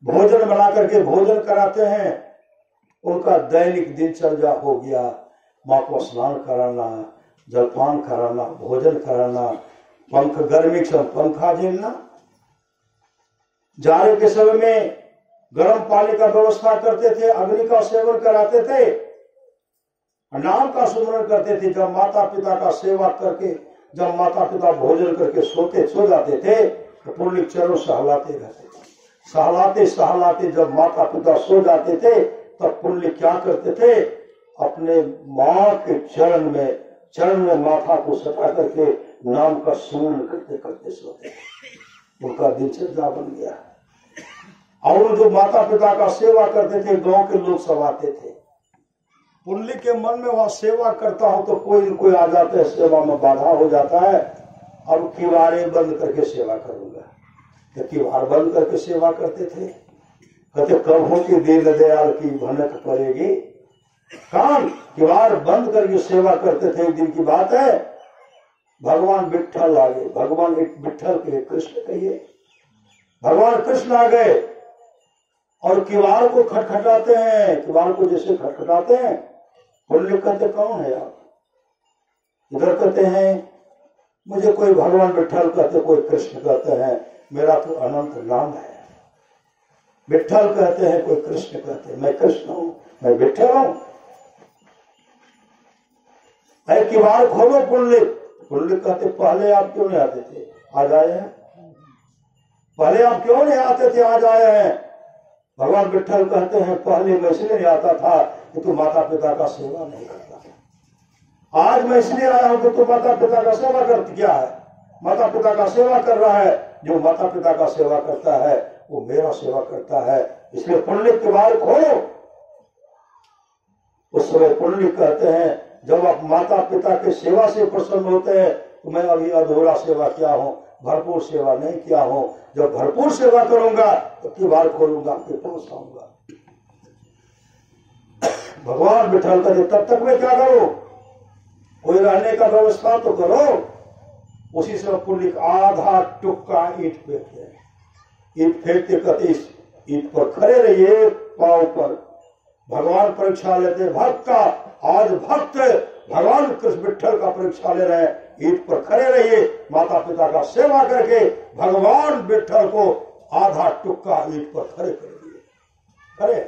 भोजन बना करके भोजन कराते हैं। उनका दैनिक दिनचर्या हो गया, माँ को स्नान कराना, जलपान कराना, भोजन कराना, पंख गर्मी के समय पंखा झेलना, जाड़े के समय में गर्म पानी का व्यवस्था करते थे, अग्नि का सेवन कराते थे, नाम का सुमरण करते थे। जब माता पिता का सेवा करके, जब माता पिता भोजन करके सो जाते थे, तो पुण्य चरण सहलाते रहते थे। सहलाते सहलाते जब माता पिता सो जाते थे, तब पुण्य क्या करते थे, अपने माँ के चरण में माथा को सटा करके नाम का सुमरण करते करते सोते थे। उनका दिनचर्या बन गया। और जो माता पिता का सेवा करते थे, गांव के लोग सब आते थे। पुण्य के मन में वह सेवा करता हूं तो कोई न कोई आ जाता है, सेवा में बाधा हो जाता है। अब किवाड़े बंद करके सेवा करूंगा, तो किवाड़ बंद करके सेवा करते थे। कहते कब हो कि दीन दयाल की भनक पड़ेगी। कान किवाड़ बंद करके सेवा करते थे। एक दिन की बात है, भगवान विट्ठल आ गए। भगवान एक विट्ठल के कृष्ण कहिए, भगवान कृष्ण आ गए और किवाड़ को खटखटाते हैं। किवाड़ को जैसे खटखटाते हैं, पुण्य कहते कौन है आप? इधर कहते हैं मुझे कोई भगवान विट्ठल कहते, कोई कृष्ण कहते हैं, मेरा तो अनंत नाम है। विट्ठल कहते हैं, कोई कृष्ण कहते हैं, मैं कृष्ण हूं, मैं विट्ठल हूं। ऐ किवाड़ खोलो पुण्य। पुण्य कहते पहले आप क्यों नहीं आते थे, आज आए हैं। पहले आप क्यों नहीं आते थे, आज आए हैं। भगवान विट्ठल कहते हैं पहले मैं इसलिए नहीं आता था कि तू माता पिता का सेवा नहीं करता था। आज मैं इसलिए आया हूं कि तू माता पिता का सेवा करती क्या है, माता पिता का सेवा कर रहा है। जो माता पिता का सेवा करता है वो मेरा सेवा करता है, इसलिए पुण्य के बार खोलो। उस समय पुण्य कहते हैं जब आप माता पिता के सेवा से प्रसन्न होते हैं, तो मैं अभी अधूरा सेवा किया हूं, भरपूर सेवा नहीं किया हूं। जब भरपूर सेवा करूंगा तो किवाड़ खोलूंगा, आपके पास आऊंगा। भगवान विट्ठल कहते तब तक मैं क्या करूं, कोई रहने का व्यवस्था तो करो। उसी से पुण्य आधा टुक्का ईंट फेंकते हैं। ईंट फेंकते कहते इस ईंट पर खड़े रहिए, पांव पर। भगवान परीक्षा लेते भक्त का। आज भक्त भगवान कृष्ण विट्ठल का परीक्षा ले रहे हैं। ईंट पर खड़े रहिए, माता पिता का सेवा करके भगवान विट्ठल को आधा टुक्का ईंट पर खड़े कर दिए। खड़े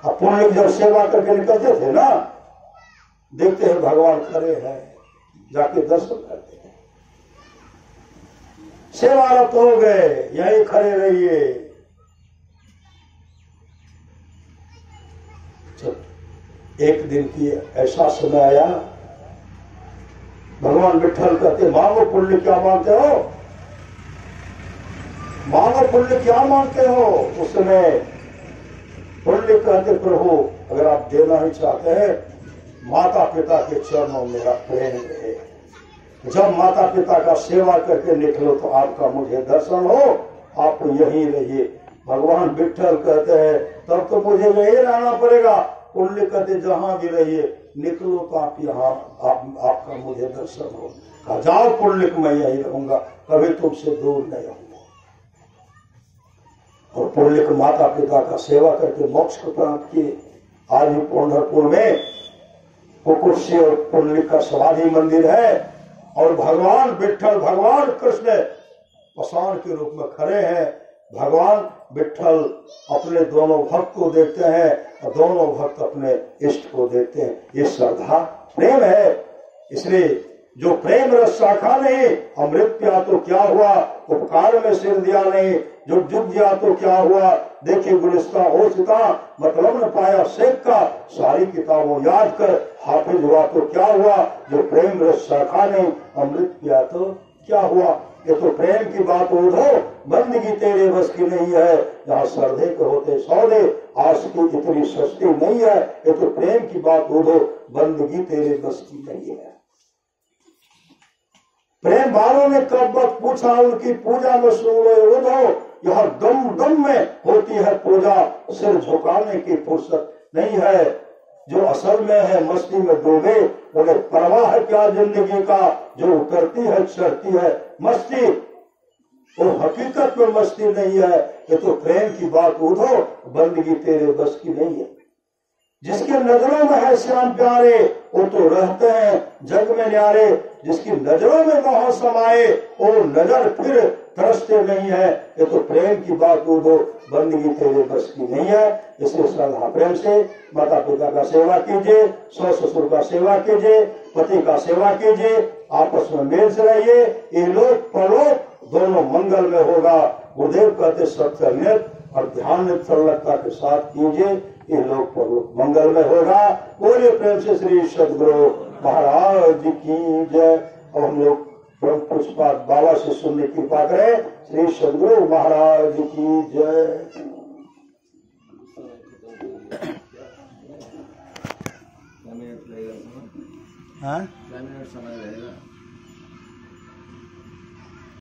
अब पुण्य जब सेवा करके निकलते थे ना, देखते हैं भगवान खड़े हैं, जाके दर्शन करते हैं। सेवारत हो गए, यहीं खड़े रहिए। एक दिन की ऐसा समय आया, भगवान विट्ठल कहते मांगो पुण्य क्या मांगते हो, मांगो पुण्य क्या मांगते हो। उस समय पुण्य कहते प्रभु अगर आप देना ही चाहते हैं, माता पिता के चरणों में मेरा प्रेम है। जब माता पिता का सेवा करके निकलो तो आपका मुझे दर्शन हो, आप यहीं रहिए। भगवान विट्ठल कहते हैं तब तो मुझे यही रहना पड़ेगा। पुण्य कहते जहां भी रहिए, निकलो तो आप यहाँ आपका मुझे दर्शन हो। जाओ पुण्य मैं यही रहूंगा, कभी तुमसे दूर नहीं रहूंगा। और पुण्य के माता पिता का सेवा करके मोक्ष को प्राप्त किए। आज भी पंढरपुर में कुकुटसी और पुंडलिक का समाधि मंदिर है और भगवान विठल भगवान कृष्ण पाषाण के रूप में खड़े हैं। भगवान विठल अपने दोनों भक्त को देखते हैं और दोनों भक्त अपने इष्ट को देखते हैं। ये श्रद्धा प्रेम है। इसलिए जो प्रेम रस शाखा नहीं, अमृत पिया तो क्या हुआ, उपकार में सिर दिया नहीं, जो डूब गया तो क्या हुआ, देखे गुलिस्ता ओछता, मतलब न पाया शेख का, सारी किताबों याद कर, हाफिज हुआ तो क्या हुआ, जो प्रेम रस शाखा नहीं, अमृत पिया तो क्या हुआ। ये तो प्रेम की बात उधो, बंदगी तेरे बस की नहीं है, जहाँ श्रद्धे के होते सौदे, आशिकी इतनी सस्ती नहीं है। ये तो प्रेम की बात उधो, बंदगी तेरे बस की नहीं है। प्रेम वालों ने कब वक्त पूछा, उनकी पूजा में सुन लो उधो, यह दम दम में होती है पूजा, सिर झुकाने की फुर्सत नहीं है। जो असल में है मस्ती में डूबे, उन्हें परवाह है क्या जिंदगी का, जो उतरती है चढ़ती है मस्ती, वो हकीकत में मस्ती नहीं है। ये तो प्रेम की बात उधो, बंदगी तेरे बस की नहीं है। जिसके नजरों में है श्याम प्यारे, वो तो रहते हैं जग में न्यारे, जिसकी नजरों में मोह समाये, वो नजर फिर तरसते नहीं है। ये तो प्रेम की बात उधो, बंदगी तेरे बस की नहीं है। इसलिए श्रद्धा प्रेम से माता पिता का सेवा कीजिए, सास ससुर का सेवा कीजिए, पति का सेवा कीजिए, आपस में मेल से रहिए। ये लोक परलोक दोनों मंगल में होगा। गुरुदेव कहते सत्य नियत और ध्यान संलग्नता के साथ कीजिए, ये लोक परलोक मंगल में होगा। बोले प्रेम से श्री सद्गुरु महाराज की जय। और हम लोग पुष्पात बाबा से सुनने की कृपा करें। श्री सद्गुरु महाराज की जय। हाँ? समय रहेगा।